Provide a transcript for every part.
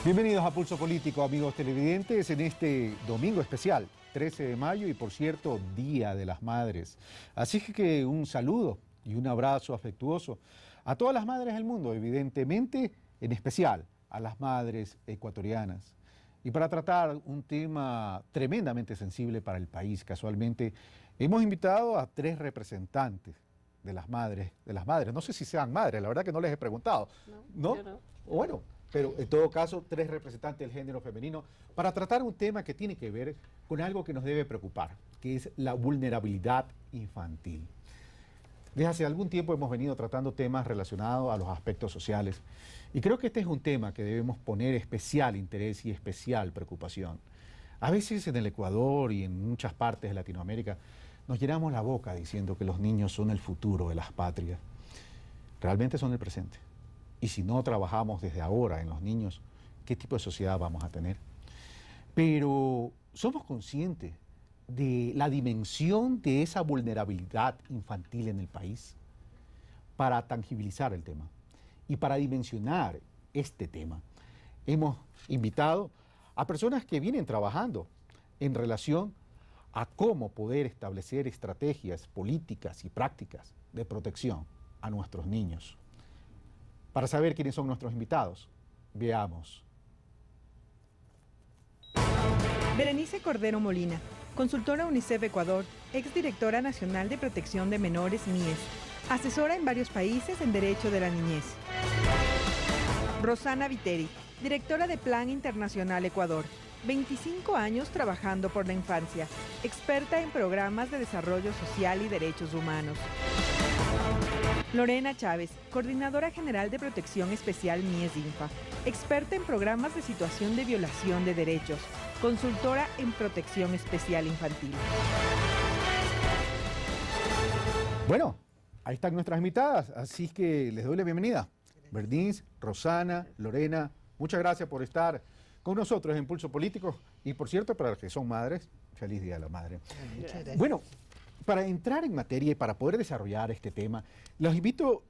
Bienvenidos a Pulso Político, amigos televidentes, en este domingo especial, 13 de mayo y, por cierto, Día de las Madres. Así que un saludo y un abrazo afectuoso a todas las madres del mundo, evidentemente, en especial a las madres ecuatorianas. Y para tratar un tema tremendamente sensible para el país, casualmente, hemos invitado a 3 representantes de las madres. No sé si sean madres, la verdad que no les he preguntado. ¿No? Yo no. Bueno, pero en todo caso, 3 representantes del género femenino para tratar un tema que tiene que ver con algo que nos debe preocupar, que es la vulnerabilidad infantil. Desde hace algún tiempo hemos venido tratando temas relacionados a los aspectos sociales y creo que este es un tema que debemos poner especial interés y especial preocupación. A veces en el Ecuador y en muchas partes de Latinoamérica nos llenamos la boca diciendo que los niños son el futuro de las patrias. Realmente son el presente. Y si no trabajamos desde ahora en los niños, ¿qué tipo de sociedad vamos a tener? Pero somos conscientes de la dimensión de esa vulnerabilidad infantil en el país para tangibilizar el tema y para dimensionar este tema. Hemos invitado a personas que vienen trabajando en relación a cómo poder establecer estrategias políticas y prácticas de protección a nuestros niños. Para saber quiénes son nuestros invitados, veamos. Berenice Cordero Molina, consultora UNICEF Ecuador, exdirectora nacional de protección de menores MIES, asesora en varios países en derecho de la niñez. Rosana Viteri, directora de Plan Internacional Ecuador, 25 años trabajando por la infancia, experta en programas de desarrollo social y derechos humanos. Lorena Chávez, coordinadora general de protección especial MIES-INFA, experta en programas de situación de violación de derechos, consultora en protección especial infantil. Bueno, ahí están nuestras invitadas, así que les doy la bienvenida. Bernice, Rosana, Lorena, muchas gracias por estar con nosotros en Pulso Político. Y por cierto, para los que son madres, feliz Día de la Madre. Bueno, para entrar en materia y para poder desarrollar este tema, los invito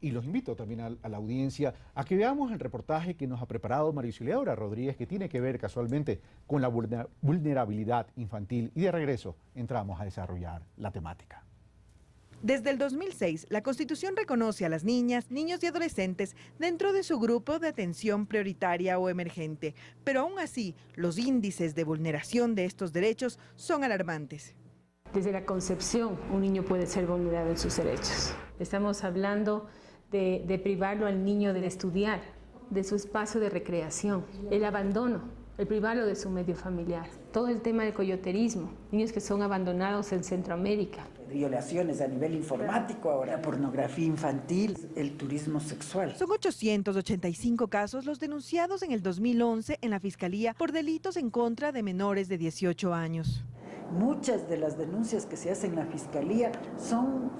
también a la audiencia a que veamos el reportaje que nos ha preparado María Auxiliadora Rodríguez, que tiene que ver casualmente con la vulnerabilidad infantil. Y de regreso entramos a desarrollar la temática. Desde el 2006, la Constitución reconoce a las niñas, niños y adolescentes dentro de su grupo de atención prioritaria o emergente, pero aún así, los índices de vulneración de estos derechos son alarmantes. Desde la concepción, un niño puede ser vulnerado en sus derechos. Estamos hablando de privarlo al niño de estudiar, de su espacio de recreación, el abandono, el privarlo de su medio familiar. Todo el tema del coyoterismo, niños que son abandonados en Centroamérica. Violaciones a nivel informático ahora, pornografía infantil, el turismo sexual. Son 885 casos los denunciados en el 2011 en la Fiscalía por delitos en contra de menores de 18 años. Muchas de las denuncias que se hacen en la Fiscalía son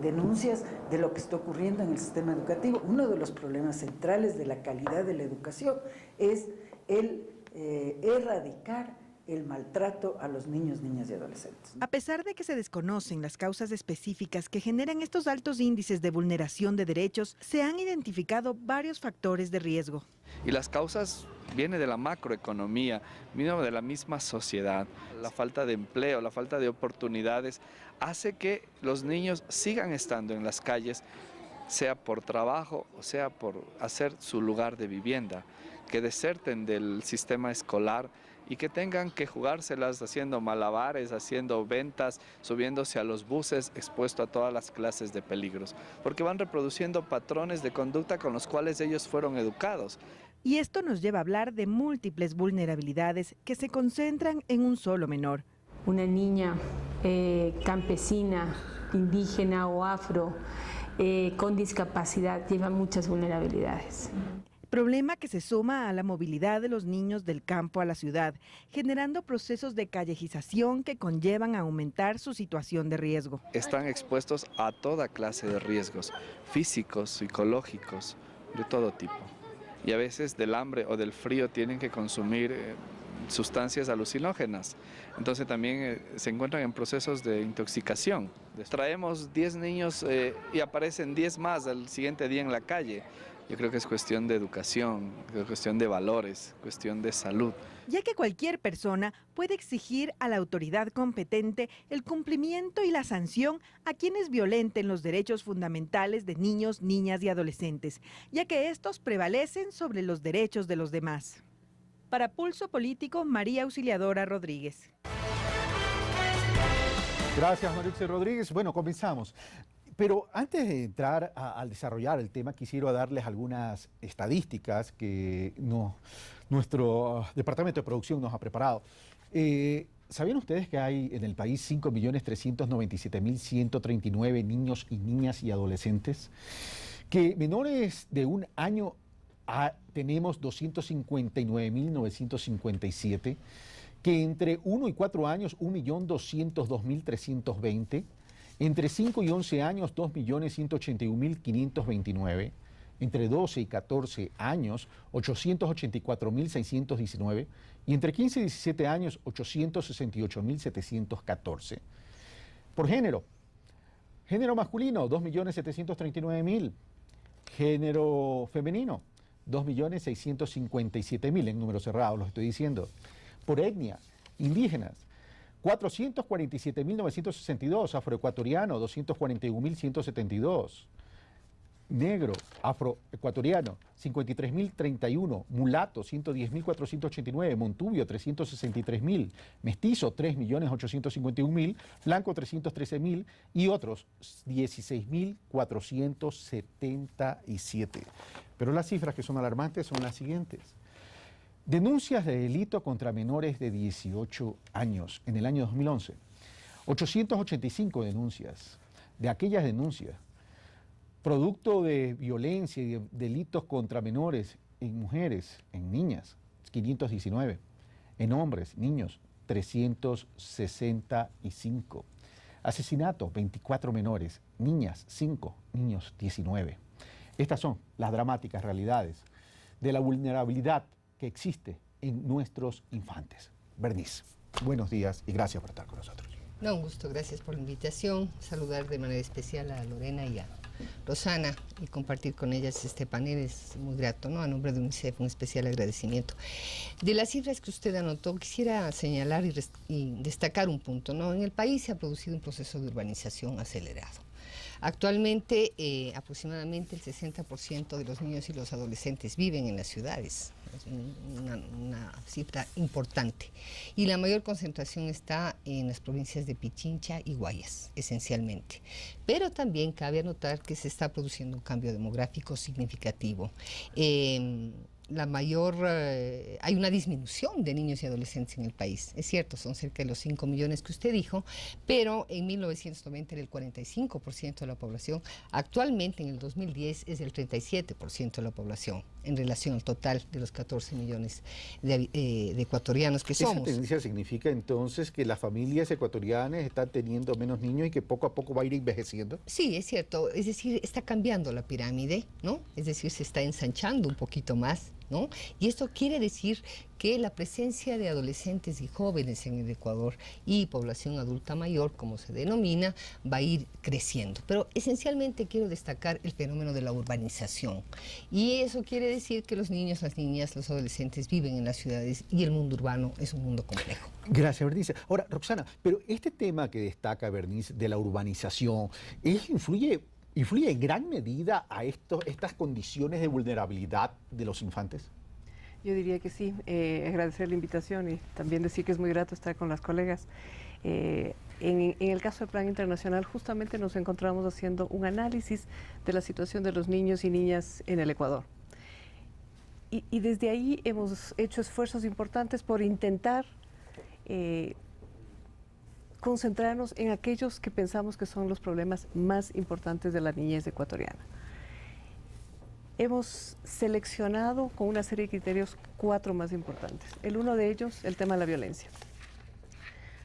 denuncias de lo que está ocurriendo en el sistema educativo. Uno de los problemas centrales de la calidad de la educación es el erradicar el maltrato a los niños, niñas y adolescentes. A pesar de que se desconocen las causas específicas que generan estos altos índices de vulneración de derechos, se han identificado varios factores de riesgo. Y las causas vienen de la macroeconomía, vienen de la misma sociedad. La falta de empleo, la falta de oportunidades hace que los niños sigan estando en las calles, sea por trabajo o sea por hacer su lugar de vivienda, que deserten del sistema escolar y que tengan que jugárselas haciendo malabares, haciendo ventas, subiéndose a los buses, expuesto a todas las clases de peligros, porque van reproduciendo patrones de conducta con los cuales ellos fueron educados. Y esto nos lleva a hablar de múltiples vulnerabilidades que se concentran en un solo menor. Una niña campesina, indígena o afro, con discapacidad, lleva muchas vulnerabilidades. Problema que se suma a la movilidad de los niños del campo a la ciudad, generando procesos de callejización que conllevan a aumentar su situación de riesgo. Están expuestos a toda clase de riesgos, físicos, psicológicos, de todo tipo. Y a veces del hambre o del frío tienen que consumir sustancias alucinógenas. Entonces también se encuentran en procesos de intoxicación. Traemos 10 niños y aparecen 10 más al siguiente día en la calle. Yo creo que es cuestión de educación, es cuestión de valores, cuestión de salud. Ya que cualquier persona puede exigir a la autoridad competente el cumplimiento y la sanción a quienes violenten los derechos fundamentales de niños, niñas y adolescentes, ya que estos prevalecen sobre los derechos de los demás. Para Pulso Político, María Auxiliadora Rodríguez. Gracias, Maritza Rodríguez. Bueno, comenzamos. Pero antes de entrar al desarrollar el tema, quisiera darles algunas estadísticas que nuestro departamento de producción nos ha preparado. ¿Sabían ustedes que hay en el país 5.397.139 niños y niñas y adolescentes? Que menores de un año tenemos 259.957, que entre 1 y 4 años 1.202.320, entre 5 y 11 años 2.181.529, entre 12 y 14 años 884.619 y entre 15 y 17 años 868.714. Por género, género masculino 2.739.000, género femenino 2.657.000, en números cerrados los estoy diciendo. Por etnia, indígenas 447.962, afroecuatoriano 241.172, negro, afroecuatoriano 53.031, mulato 110.489, montubio 363.000, mestizo 3.851.000, blanco 313.000 y otros 16.477. Pero las cifras que son alarmantes son las siguientes. Denuncias de delito contra menores de 18 años en el año 2011. 885 denuncias. De aquellas denuncias, producto de violencia y de delitos contra menores en mujeres, en niñas, 519. En hombres, niños, 365. Asesinato, 24 menores. Niñas, 5. Niños, 19. Estas son las dramáticas realidades de la vulnerabilidad que existe en nuestros infantes. Bernice, buenos días y gracias por estar con nosotros. No, un gusto, gracias por la invitación. Saludar de manera especial a Lorena y a Rosana y compartir con ellas este panel es muy grato, ¿no? A nombre de UNICEF, un especial agradecimiento. De las cifras que usted anotó, quisiera señalar y destacar un punto, ¿no? En el país se ha producido un proceso de urbanización acelerado. Actualmente, aproximadamente el 60% de los niños y los adolescentes viven en las ciudades, es una cifra importante. Y la mayor concentración está en las provincias de Pichincha y Guayas, esencialmente. Pero también cabe anotar que se está produciendo un cambio demográfico significativo. Hay una disminución de niños y adolescentes en el país. Es cierto, son cerca de los 5 millones que usted dijo, pero en 1990 era el 45% de la población. Actualmente, en el 2010, es el 37% de la población en relación al total de los 14 millones de ecuatorianos que somos. ¿Esa tendencia significa entonces que las familias ecuatorianas están teniendo menos niños y que poco a poco va a ir envejeciendo? Sí, es cierto. Es decir, está cambiando la pirámide, ¿no? Es decir, se está ensanchando un poquito más, ¿no? Y esto quiere decir que la presencia de adolescentes y jóvenes en el Ecuador y población adulta mayor, como se denomina, va a ir creciendo. Pero esencialmente quiero destacar el fenómeno de la urbanización. Y eso quiere decir que los niños, las niñas, los adolescentes viven en las ciudades y el mundo urbano es un mundo complejo. Gracias, Bernice. Ahora, Roxana, pero este tema que destaca Bernice de la urbanización, ¿influye en gran medida a estas condiciones de vulnerabilidad de los infantes? Yo diría que sí, agradecer la invitación y también decir que es muy grato estar con las colegas. En el caso del Plan Internacional, justamente nos encontramos haciendo un análisis de la situación de los niños y niñas en el Ecuador. Y desde ahí hemos hecho esfuerzos importantes por intentar concentrarnos en aquellos que pensamos que son los problemas más importantes de la niñez ecuatoriana. Hemos seleccionado con una serie de criterios 4 más importantes. El uno de ellos, el tema de la violencia.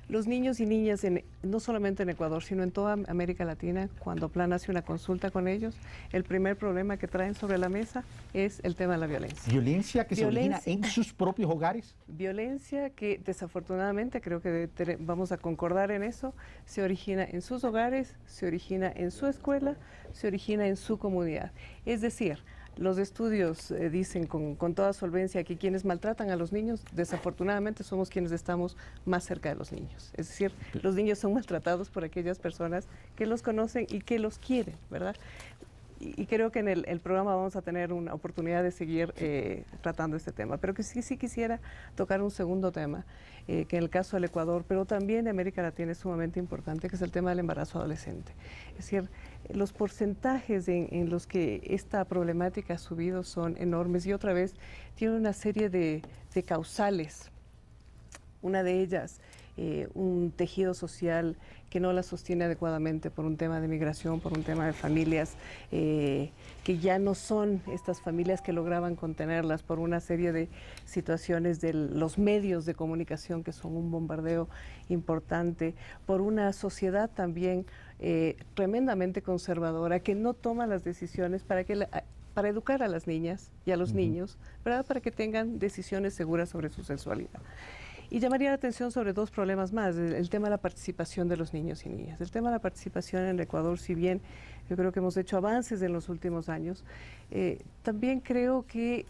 Los niños y niñas, no solamente en Ecuador, sino en toda América Latina, cuando Plan hace una consulta con ellos, el primer problema que traen sobre la mesa es el tema de la violencia. ¿Violencia que se origina en sus propios hogares? Violencia que desafortunadamente, creo que vamos a concordar en eso, se origina en sus hogares, se origina en su escuela, se origina en su comunidad. Es decir, Los estudios dicen con toda solvencia que quienes maltratan a los niños, desafortunadamente somos quienes estamos más cerca de los niños. Es decir, los niños son maltratados por aquellas personas que los conocen y que los quieren, ¿verdad? Y creo que en el programa vamos a tener una oportunidad de seguir tratando este tema. Pero que sí quisiera tocar un segundo tema, que en el caso del Ecuador, pero también de América Latina es sumamente importante, que es el tema del embarazo adolescente. Es decir, los porcentajes en los que esta problemática ha subido son enormes y otra vez tiene una serie de causales. Una de ellas, un tejido social que no la sostiene adecuadamente por un tema de migración, por un tema de familias que ya no son estas familias que lograban contenerlas por una serie de situaciones de los medios de comunicación que son un bombardeo importante, por una sociedad también tremendamente conservadora que no toma las decisiones para educar a las niñas y a los niños, ¿verdad? Para que tengan decisiones seguras sobre su sexualidad. Y llamaría la atención sobre dos problemas más, el tema de la participación de los niños y niñas. El tema de la participación en el Ecuador, si bien yo creo que hemos hecho avances en los últimos años, también creo que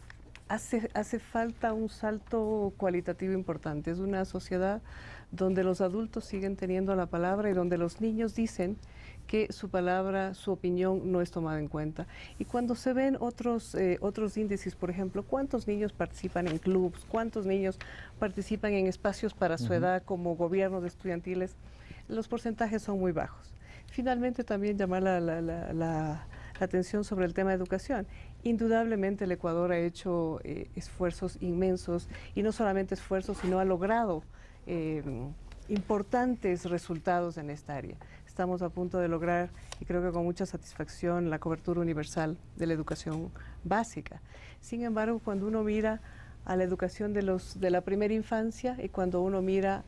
hace falta un salto cualitativo importante. Es una sociedad donde los adultos siguen teniendo la palabra y donde los niños dicen que su palabra, su opinión no es tomada en cuenta. Y cuando se ven otros índices, por ejemplo, ¿cuántos niños participan en clubs? ¿Cuántos niños participan en espacios para su edad como gobiernos estudiantiles? Los porcentajes son muy bajos. Finalmente, también llamar la atención sobre el tema de educación. Indudablemente el Ecuador ha hecho esfuerzos inmensos, y no solamente esfuerzos, sino ha logrado importantes resultados en esta área. Estamos a punto de lograr, y creo que con mucha satisfacción, la cobertura universal de la educación básica. Sin embargo, cuando uno mira a la educación de la primera infancia y cuando uno mira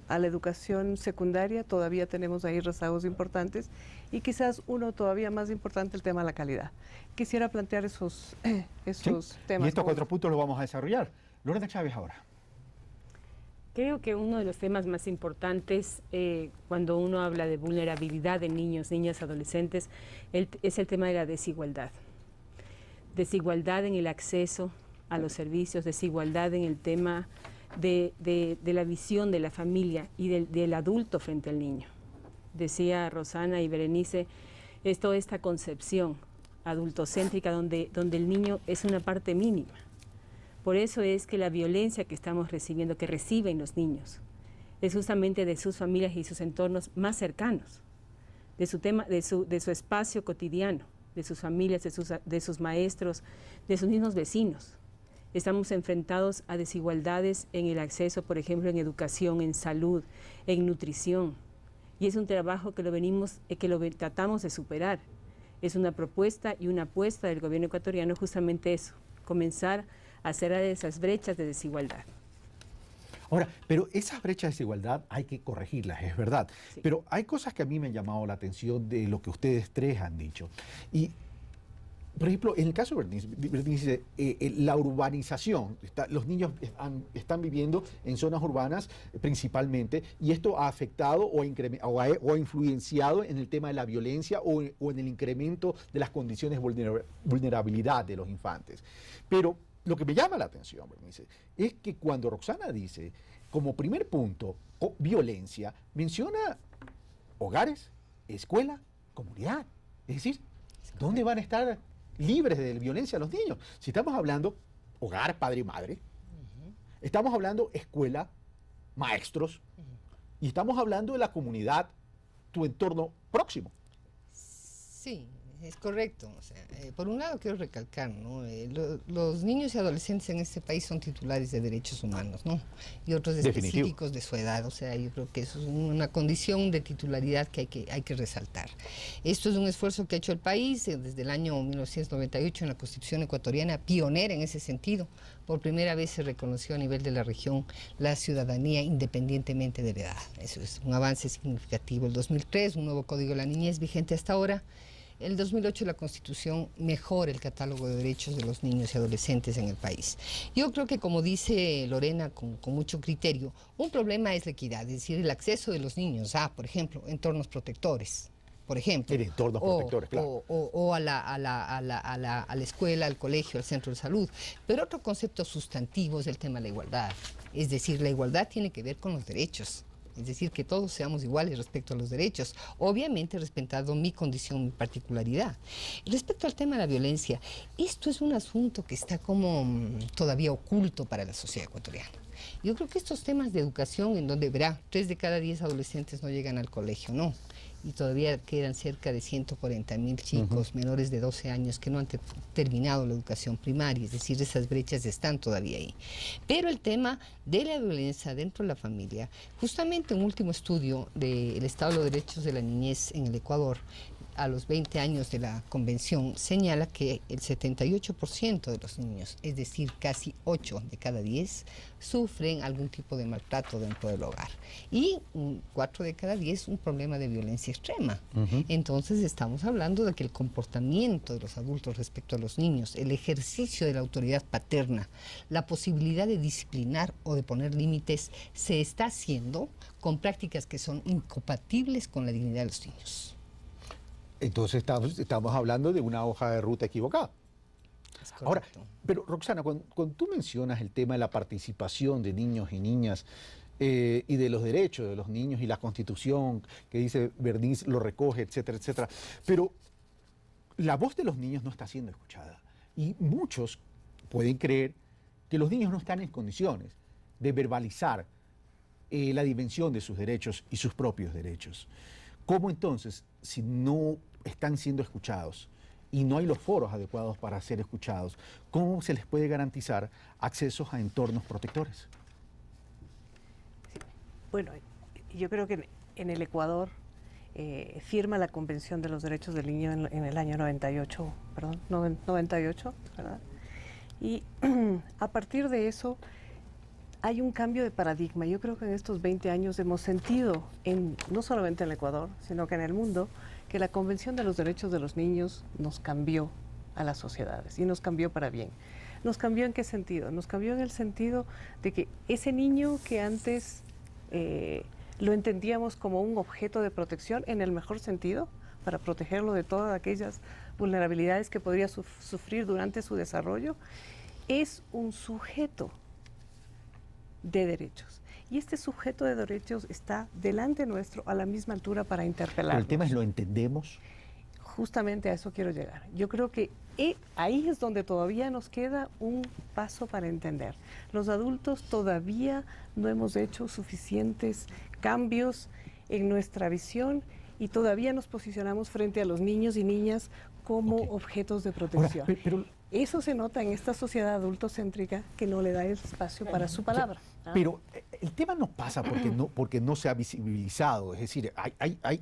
a la educación secundaria, todavía tenemos ahí rezagos importantes, y quizás uno todavía más importante, el tema de la calidad. Quisiera plantear esos temas. Y estos 4 puntos los vamos a desarrollar. Lorena Chávez ahora. Creo que uno de los temas más importantes cuando uno habla de vulnerabilidad de niños, niñas, adolescentes, es el tema de la desigualdad. Desigualdad en el acceso a los servicios, desigualdad en el tema de la visión de la familia y del adulto frente al niño. Decía Rosana y Berenice, esta concepción adultocéntrica donde el niño es una parte mínima. Por eso es que la violencia que estamos recibiendo, que reciben los niños, es justamente de sus familias y sus entornos más cercanos, de su espacio cotidiano, de sus familias, de sus maestros, de sus mismos vecinos. Estamos enfrentados a desigualdades en el acceso, por ejemplo, en educación, en salud, en nutrición. Y es un trabajo que lo tratamos de superar. Es una propuesta y una apuesta del gobierno ecuatoriano, justamente eso, comenzar a cerrar esas brechas de desigualdad. Ahora, pero esas brechas de desigualdad hay que corregirlas, es verdad. Sí. Pero hay cosas que a mí me han llamado la atención de lo que ustedes tres han dicho. Y, por ejemplo, en el caso de Berenice, la urbanización, los niños están viviendo en zonas urbanas principalmente, y esto ha afectado o ha influenciado en el tema de la violencia o en el incremento de las condiciones de vulnerabilidad de los infantes. Pero lo que me llama la atención, Berenice, es que cuando Roxana dice, como primer punto, violencia, menciona hogares, escuela, comunidad. Es decir, ¿dónde van a estar libres de violencia los niños? Si estamos hablando hogar, padre y madre, estamos hablando escuela, maestros, y estamos hablando de la comunidad, tu entorno próximo. Sí. Es correcto. O sea, por un lado quiero recalcar, ¿no? Los niños y adolescentes en este país son titulares de derechos humanos, ¿no? Y otros específicos de su edad. O sea, yo creo que eso es una condición de titularidad que hay que resaltar. Esto es un esfuerzo que ha hecho el país desde el año 1998 en la Constitución ecuatoriana, pionera en ese sentido. Por primera vez se reconoció a nivel de la región la ciudadanía independientemente de la edad. Eso es un avance significativo. El 2003, un nuevo Código de la Niñez vigente hasta ahora. El 2008 la Constitución mejora el catálogo de derechos de los niños y adolescentes en el país. Yo creo que, como dice Lorena con mucho criterio, un problema es la equidad, es decir, el acceso de los niños a, por ejemplo, entornos protectores, por ejemplo. En entornos protectores, claro. O a la escuela, al colegio, al centro de salud. Pero otro concepto sustantivo es el tema de la igualdad. Es decir, la igualdad tiene que ver con los derechos. Es decir, que todos seamos iguales respecto a los derechos, obviamente respetando mi condición, mi particularidad. Respecto al tema de la violencia, esto es un asunto que está como todavía oculto para la sociedad ecuatoriana. Yo creo que estos temas de educación, en donde verá, 3 de cada 10 adolescentes no llegan al colegio, no. Y todavía quedan cerca de 140.000 chicos menores de 12 años que no han terminado la educación primaria, es decir, esas brechas están todavía ahí. Pero el tema de la violencia dentro de la familia, justamente un último estudio del Estado de los Derechos de la Niñez en el Ecuador, a los 20 años de la convención, señala que el 78% de los niños, es decir, casi 8 de cada 10, sufren algún tipo de maltrato dentro del hogar. Y 4 de cada 10 un problema de violencia extrema. Entonces estamos hablando de que el comportamiento de los adultos respecto a los niños, el ejercicio de la autoridad paterna, la posibilidad de disciplinar o de poner límites, se está haciendo con prácticas que son incompatibles con la dignidad de los niños. Entonces estamos hablando de una hoja de ruta equivocada. Ahora, pero Roxana, cuando tú mencionas el tema de la participación de niños y niñas y de los derechos de los niños y la Constitución que dice Verdiz lo recoge, etcétera, etcétera, pero la voz de los niños no está siendo escuchada y muchos pueden creer que los niños no están en condiciones de verbalizar la dimensión de sus derechos y sus propios derechos. ¿Cómo entonces, si no están siendo escuchados y no hay los foros adecuados para ser escuchados, cómo se les puede garantizar accesos a entornos protectores? Bueno, yo creo que en el Ecuador firma la Convención de los Derechos del Niño en el año 98, ¿verdad? Y a partir de eso hay un cambio de paradigma. Yo creo que en estos 20 años hemos sentido, no solamente en el Ecuador, sino que en el mundo, que la Convención de los Derechos de los Niños nos cambió a las sociedades y nos cambió para bien. ¿Nos cambió en qué sentido? Nos cambió en el sentido de que ese niño que antes lo entendíamos como un objeto de protección, en el mejor sentido, para protegerlo de todas aquellas vulnerabilidades que podría sufrir durante su desarrollo, es un sujeto de derechos. Y este sujeto de derechos está delante nuestro a la misma altura para interpelarnos. El tema es, ¿lo entendemos? Justamente a eso quiero llegar. Yo creo que ahí es donde todavía nos queda un paso para entender. Los adultos todavía no hemos hecho suficientes cambios en nuestra visión y todavía nos posicionamos frente a los niños y niñas como objetos de protección. Ahora, pero eso se nota en esta sociedad adultocéntrica que no le da el espacio para su palabra. Pero el tema no pasa porque no se ha visibilizado, es decir,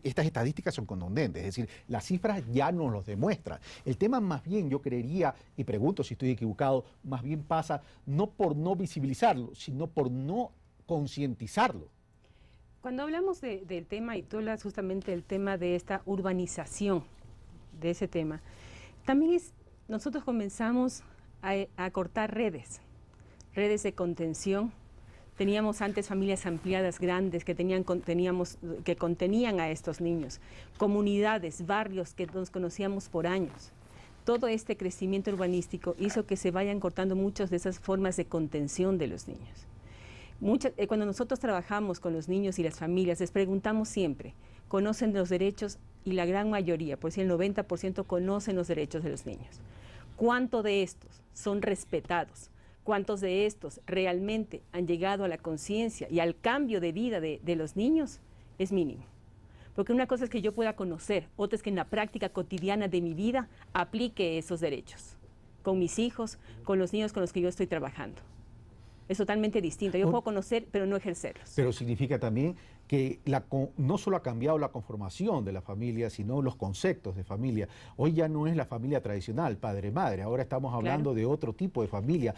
estas estadísticas son contundentes, es decir, las cifras ya nos los demuestran. El tema más bien, yo creería, y pregunto si estoy equivocado, más bien pasa no por no visibilizarlo, sino por no concientizarlo. Cuando hablamos del tema, y tú hablas justamente del tema de esta urbanización de ese tema, también nosotros comenzamos a cortar redes de contención. Teníamos antes familias ampliadas grandes que contenían a estos niños, comunidades, barrios que nos conocíamos por años. Todo este crecimiento urbanístico hizo que se vayan cortando muchas de esas formas de contención de los niños. Cuando nosotros trabajamos con los niños y las familias, les preguntamos siempre, ¿conocen los derechos? Y la gran mayoría, por decir el 90%, conocen los derechos de los niños. ¿Cuántos de estos son respetados? ¿Cuántos de estos realmente han llegado a la conciencia y al cambio de vida de los niños? Es mínimo. Porque una cosa es que yo pueda conocer, otra es que en la práctica cotidiana de mi vida aplique esos derechos, con mis hijos, con los niños con los que yo estoy trabajando. Es totalmente distinto. Yo puedo conocer, pero no ejercerlos. Pero significa también que no solo ha cambiado la conformación de la familia, sino los conceptos de familia. Hoy ya no es la familia tradicional, padre-madre. Ahora estamos hablando de otro tipo de familia.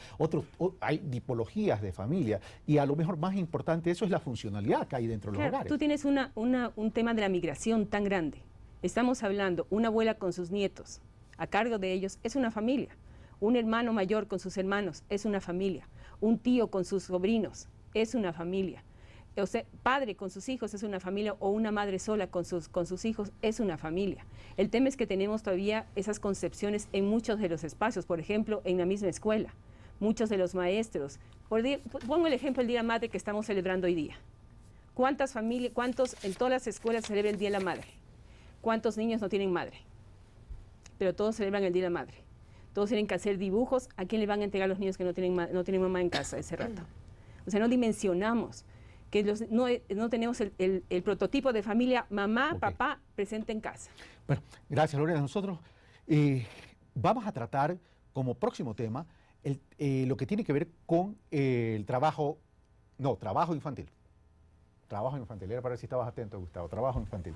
Hay tipologías de familia. Y a lo mejor más importante eso es la funcionalidad que hay dentro de los hogares. Tú tienes un tema de la migración tan grande. Estamos hablando, una abuela con sus nietos, a cargo de ellos, es una familia. Un hermano mayor con sus hermanos, es una familia. Un tío con sus sobrinos, es una familia. o sea, padre con sus hijos es una familia, o una madre sola con sus hijos es una familia. El tema es que tenemos todavía esas concepciones en muchos de los espacios, por ejemplo, en la misma escuela. Muchos de los maestros, pongo el ejemplo del Día de la Madre que estamos celebrando hoy día. ¿Cuántos en todas las escuelas se celebra el Día de la Madre? ¿Cuántos niños no tienen madre? Pero todos celebran el Día de la Madre. Todos tienen que hacer dibujos. ¿A quién le van a entregar los niños que no tienen mamá en casa ese rato? O sea, no dimensionamos que no tenemos el prototipo de familia mamá, papá, presente en casa. Bueno, gracias, Lorena. Nosotros vamos a tratar como próximo tema lo que tiene que ver con el trabajo infantil. Trabajo infantil. Era para ver si estabas atento, Gustavo. Trabajo infantil.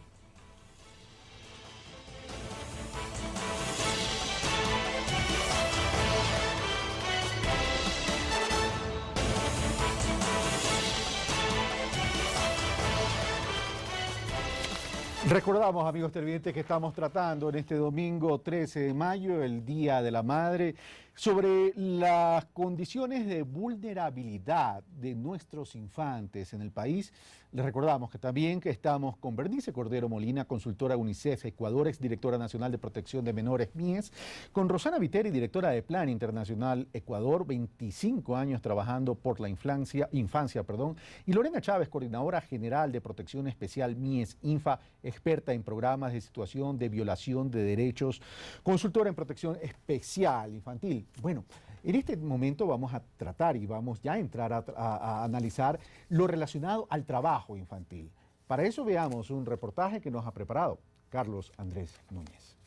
Recordamos, amigos televidentes, que estamos tratando en este domingo 13 de mayo, el Día de la Madre, sobre las condiciones de vulnerabilidad de nuestros infantes en el país. Les recordamos que estamos con Bernice Cordero Molina, consultora UNICEF Ecuador, exdirectora nacional de protección de menores MIES, con Rosana Viteri, directora de Plan Internacional Ecuador, 25 años trabajando por la infancia, y Lorena Chávez, coordinadora general de protección especial MIES-INFA, experta en programas de situación de violación de derechos, consultora en protección especial infantil. Bueno, en este momento vamos a tratar y vamos ya a entrar a analizar lo relacionado al trabajo infantil. Para eso veamos un reportaje que nos ha preparado Carlos Andrés Núñez.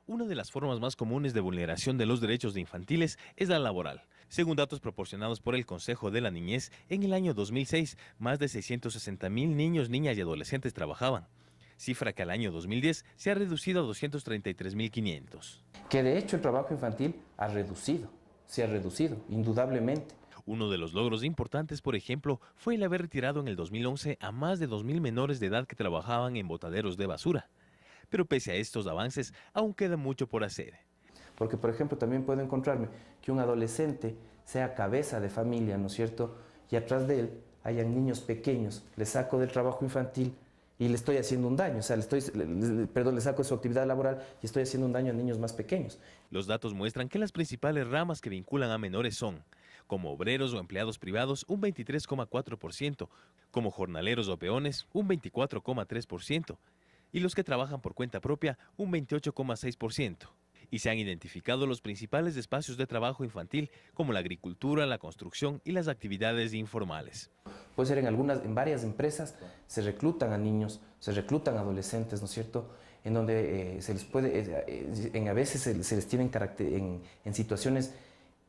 Una de las formas más comunes de vulneración de los derechos de infantiles es la laboral. Según datos proporcionados por el Consejo de la Niñez, en el año 2006, más de 660,000 niños, niñas y adolescentes trabajaban, cifra que al año 2010 se ha reducido a 233,500. Que de hecho el trabajo infantil se ha reducido, indudablemente. Uno de los logros importantes, por ejemplo, fue el haber retirado en el 2011 a más de 2,000 menores de edad que trabajaban en botaderos de basura. Pero pese a estos avances, aún queda mucho por hacer. Porque, por ejemplo, también puedo encontrarme que un adolescente sea cabeza de familia, ¿no es cierto? Y atrás de él hayan niños pequeños, le saco del trabajo infantil y le estoy haciendo un daño, o sea, le saco de su actividad laboral y estoy haciendo un daño a niños más pequeños. Los datos muestran que las principales ramas que vinculan a menores son, como obreros o empleados privados, un 23,4%, como jornaleros o peones, un 24,3%, y los que trabajan por cuenta propia, un 28,6%. Y se han identificado los principales espacios de trabajo infantil, como la agricultura, la construcción y las actividades informales. Puede ser en varias empresas se reclutan a niños, se reclutan a adolescentes, ¿no es cierto?, en donde se les puede, a veces se les tienen en situaciones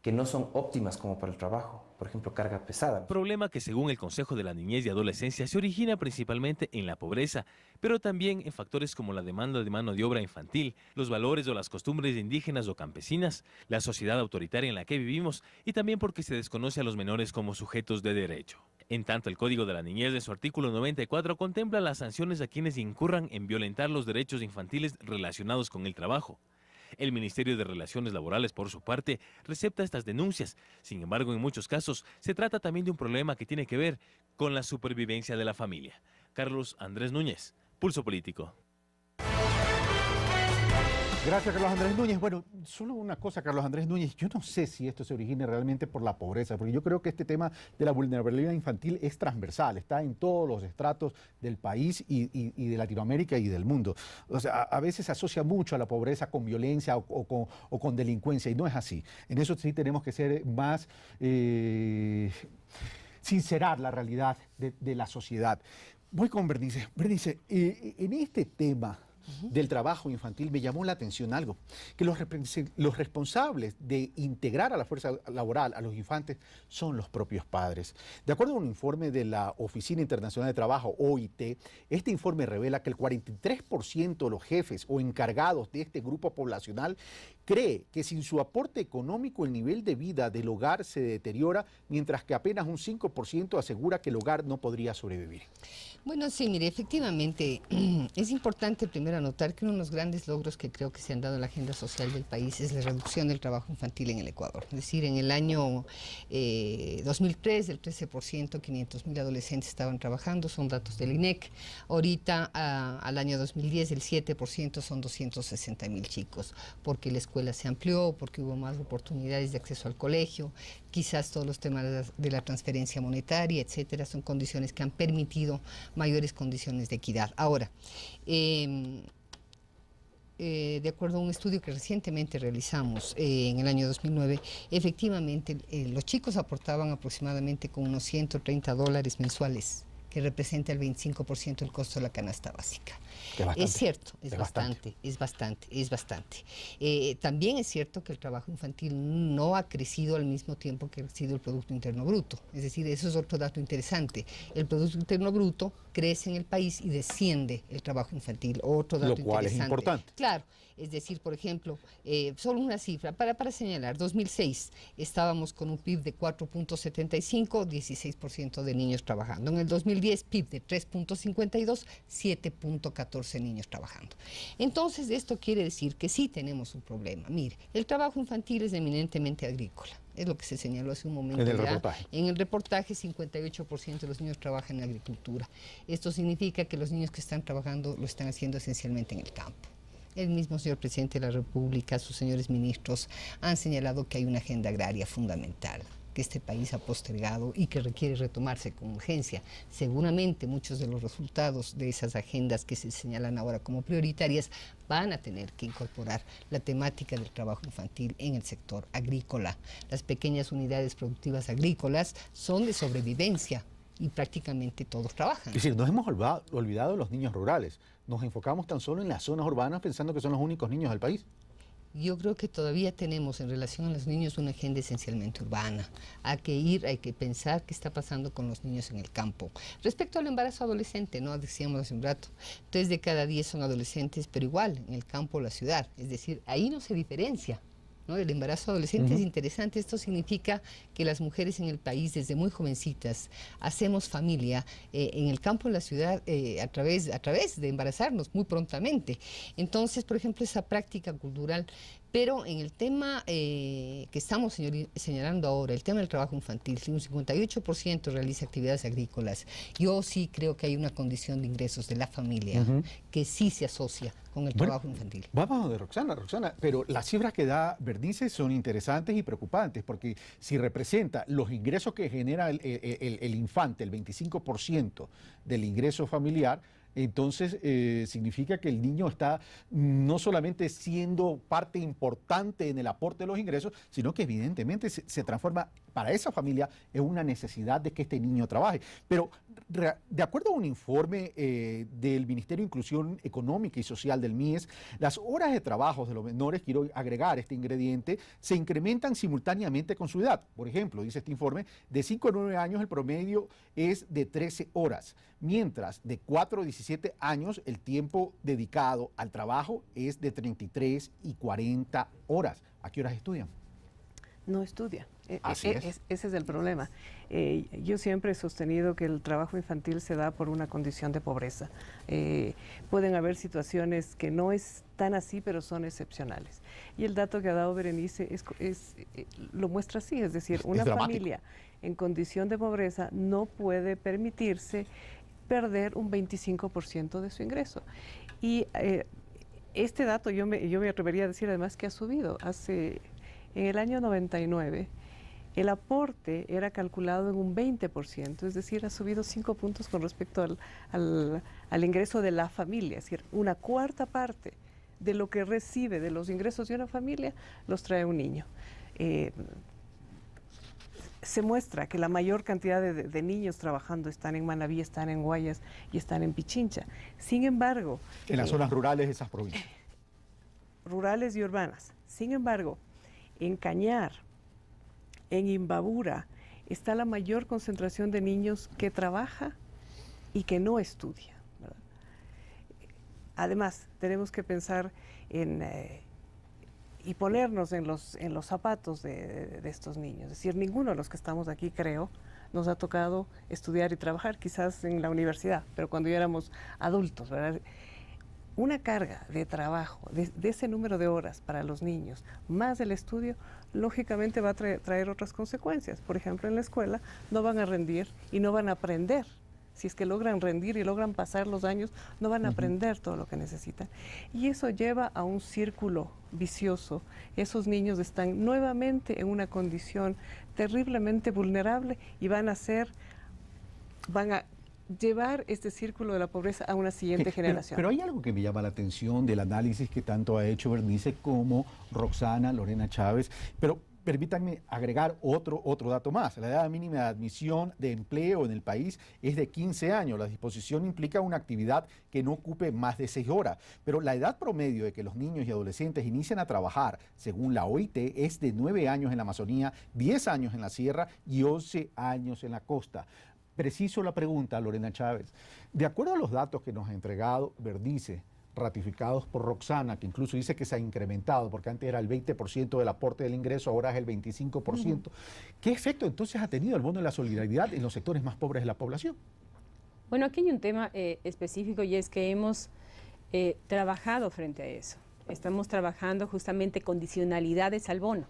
que no son óptimas como para el trabajo, por ejemplo, carga pesada. Problema que según el Consejo de la Niñez y Adolescencia se origina principalmente en la pobreza, pero también en factores como la demanda de mano de obra infantil, los valores o las costumbres indígenas o campesinas, la sociedad autoritaria en la que vivimos y también porque se desconoce a los menores como sujetos de derecho. En tanto, el Código de la Niñez en su artículo 94 contempla las sanciones a quienes incurran en violentar los derechos infantiles relacionados con el trabajo. El Ministerio de Relaciones Laborales, por su parte, recepta estas denuncias. Sin embargo, en muchos casos, se trata también de un problema que tiene que ver con la supervivencia de la familia. Carlos Andrés Núñez, Pulso Político. Gracias, Carlos Andrés Núñez. Bueno, solo una cosa, Carlos Andrés Núñez, yo no sé si esto se origina realmente por la pobreza, porque yo creo que este tema de la vulnerabilidad infantil es transversal, está en todos los estratos del país y de Latinoamérica y del mundo. O sea, a veces se asocia mucho a la pobreza con violencia o con delincuencia, y no es así. En eso sí tenemos que ser más, sincerar la realidad de la sociedad. Voy con Bernice. Bernice, en este tema del trabajo infantil me llamó la atención algo, que los responsables de integrar a la fuerza laboral a los infantes son los propios padres. De acuerdo a un informe de la Oficina Internacional de Trabajo, OIT, este informe revela que el 43% de los jefes o encargados de este grupo poblacional cree que sin su aporte económico el nivel de vida del hogar se deteriora, mientras que apenas un 5% asegura que el hogar no podría sobrevivir. Bueno, sí, mire, efectivamente es importante primero anotar que uno de los grandes logros que creo que se han dado en la agenda social del país es la reducción del trabajo infantil en el Ecuador. Es decir, en el año 2003 del 13%, 500.000 adolescentes estaban trabajando, son datos del INEC. Ahorita, al año 2010, el 7% son 260.000 chicos, porque la escuela se amplió, porque hubo más oportunidades de acceso al colegio, quizás todos los temas de la transferencia monetaria, etcétera, son condiciones que han permitido mayores condiciones de equidad. Ahora, de acuerdo a un estudio que recientemente realizamos en el año 2009, efectivamente los chicos aportaban aproximadamente con unos $130 mensuales, que representa el 25% del costo de la canasta básica. Es cierto, es bastante. También es cierto que el trabajo infantil no ha crecido al mismo tiempo que ha crecido el Producto Interno Bruto. Es decir, eso es otro dato interesante. El Producto Interno Bruto crece en el país y desciende el trabajo infantil. Otro dato interesante. Lo cual es importante. Claro. Es decir, por ejemplo, solo una cifra, para señalar, 2006 estábamos con un PIB de 4.75, 16% de niños trabajando. En el 2010, PIB de 3.52, 7.14 niños trabajando. Entonces, esto quiere decir que sí tenemos un problema. Mire, el trabajo infantil es eminentemente agrícola. Es lo que se señaló hace un momento. En el reportaje. En el reportaje, 58% de los niños trabajan en agricultura. Esto significa que los niños que están trabajando lo están haciendo esencialmente en el campo. El mismo señor presidente de la República, sus señores ministros, han señalado que hay una agenda agraria fundamental que este país ha postergado y que requiere retomarse con urgencia. Seguramente muchos de los resultados de esas agendas que se señalan ahora como prioritarias van a tener que incorporar la temática del trabajo infantil en el sector agrícola. Las pequeñas unidades productivas agrícolas son de sobrevivencia y prácticamente todos trabajan. Es decir, nos hemos olvidado de los niños rurales. Nos enfocamos tan solo en las zonas urbanas pensando que son los únicos niños del país. Yo creo que todavía tenemos en relación a los niños una agenda esencialmente urbana. Hay que pensar qué está pasando con los niños en el campo. Respecto al embarazo adolescente, ¿no? Decíamos hace un rato, 3 de cada 10 son adolescentes, pero igual, en el campo o la ciudad. Es decir, ahí no se diferencia, ¿no? El embarazo adolescente es interesante. Esto significa que las mujeres en el país desde muy jovencitas hacemos familia en el campo, en la ciudad, a través de embarazarnos muy prontamente. Entonces, por ejemplo, esa práctica cultural. Pero en el tema que estamos señalando ahora, el tema del trabajo infantil, si un 58% realiza actividades agrícolas, yo sí creo que hay una condición de ingresos de la familia que sí se asocia con el trabajo infantil. Vamos de Roxana, pero las cifras que da Bernice son interesantes y preocupantes, porque si representa los ingresos que genera el infante, el 25% del ingreso familiar, entonces significa que el niño está no solamente siendo parte importante en el aporte de los ingresos, sino que evidentemente se transforma para esa familia en una necesidad de que este niño trabaje. Pero de acuerdo a un informe del Ministerio de Inclusión Económica y Social del MIES, las horas de trabajo de los menores, quiero agregar este ingrediente, se incrementan simultáneamente con su edad. Por ejemplo, dice este informe, de 5 a 9 años el promedio es de 13 horas, mientras de 4 a 17 años el tiempo dedicado al trabajo es de 33 y 40 horas. ¿A qué horas estudian? No estudian. Así es. Ese es el problema. Yo siempre he sostenido que el trabajo infantil se da por una condición de pobreza. Pueden haber situaciones que no es tan así, pero son excepcionales. Y el dato que ha dado Berenice lo muestra así, es decir, una familia en condición de pobreza no puede permitirse perder un 25% de su ingreso. Y este dato yo me atrevería a decir además que ha subido. En el año 99, el aporte era calculado en un 20%, es decir, ha subido 5 puntos con respecto al ingreso de la familia, es decir, una cuarta parte de lo que recibe de los ingresos de una familia los trae un niño. Se muestra que la mayor cantidad de niños trabajando están en Manabí, están en Guayas y están en Pichincha. Sin embargo... En las zonas rurales de esas provincias. Rurales y urbanas. Sin embargo, en Cañar, en Imbabura, está la mayor concentración de niños que trabaja y que no estudia, ¿verdad? Además, tenemos que pensar en y ponernos en los zapatos de estos niños. Es decir, ninguno de los que estamos aquí, creo, nos ha tocado estudiar y trabajar, quizás en la universidad, pero cuando ya éramos adultos, ¿verdad? Una carga de trabajo, de ese número de horas para los niños, más el estudio, lógicamente va a traer otras consecuencias. Por ejemplo, en la escuela no van a rendir y no van a aprender. Si es que logran rendir y logran pasar los años, no van a aprender todo lo que necesitan. Y eso lleva a un círculo vicioso. Esos niños están nuevamente en una condición terriblemente vulnerable y van a llevar este círculo de la pobreza a una siguiente generación. Pero hay algo que me llama la atención del análisis que tanto ha hecho Bernice como Roxana, Lorena Chávez, pero permítanme agregar otro dato más. La edad mínima de admisión de empleo en el país es de 15 años. La disposición implica una actividad que no ocupe más de 6 horas. Pero la edad promedio de que los niños y adolescentes inician a trabajar, según la OIT, es de 9 años en la Amazonía, 10 años en la sierra y 11 años en la costa. Preciso la pregunta, Lorena Chávez. De acuerdo a los datos que nos ha entregado Bernice, ratificados por Roxana, que incluso dice que se ha incrementado, porque antes era el 20% del aporte del ingreso, ahora es el 25%. ¿Qué efecto entonces ha tenido el bono de la solidaridad en los sectores más pobres de la población? Bueno, aquí hay un tema específico y es que hemos trabajado frente a eso. Estamos trabajando justamente condicionalidades al bono.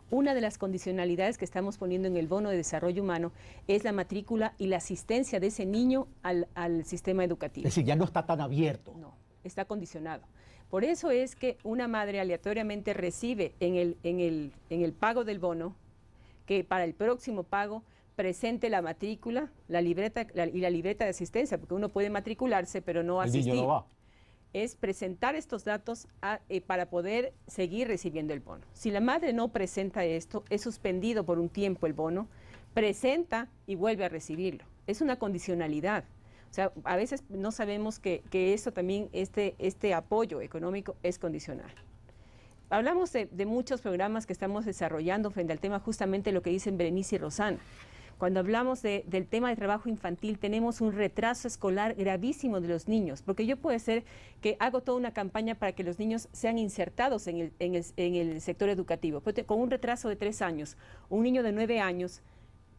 Una de las condicionalidades que estamos poniendo en el bono de desarrollo humano es la matrícula y la asistencia de ese niño al sistema educativo. Es decir, ya no está tan abierto. No, está condicionado. Por eso es que una madre aleatoriamente recibe en el pago del bono que para el próximo pago presente la matrícula, la libreta y la libreta de asistencia, porque uno puede matricularse pero no asistir. El niño no va. Es presentar estos datos para poder seguir recibiendo el bono. Si la madre no presenta esto, es suspendido por un tiempo el bono, presenta y vuelve a recibirlo. Es una condicionalidad. O sea, a veces no sabemos que esto también, este apoyo económico es condicional. Hablamos de muchos programas que estamos desarrollando frente al tema, justamente lo que dicen Berenice y Rosana. Cuando hablamos del tema de trabajo infantil, tenemos un retraso escolar gravísimo de los niños, porque yo puede ser que hago toda una campaña para que los niños sean insertados en el sector educativo, pero con un retraso de 3 años. Un niño de 9 años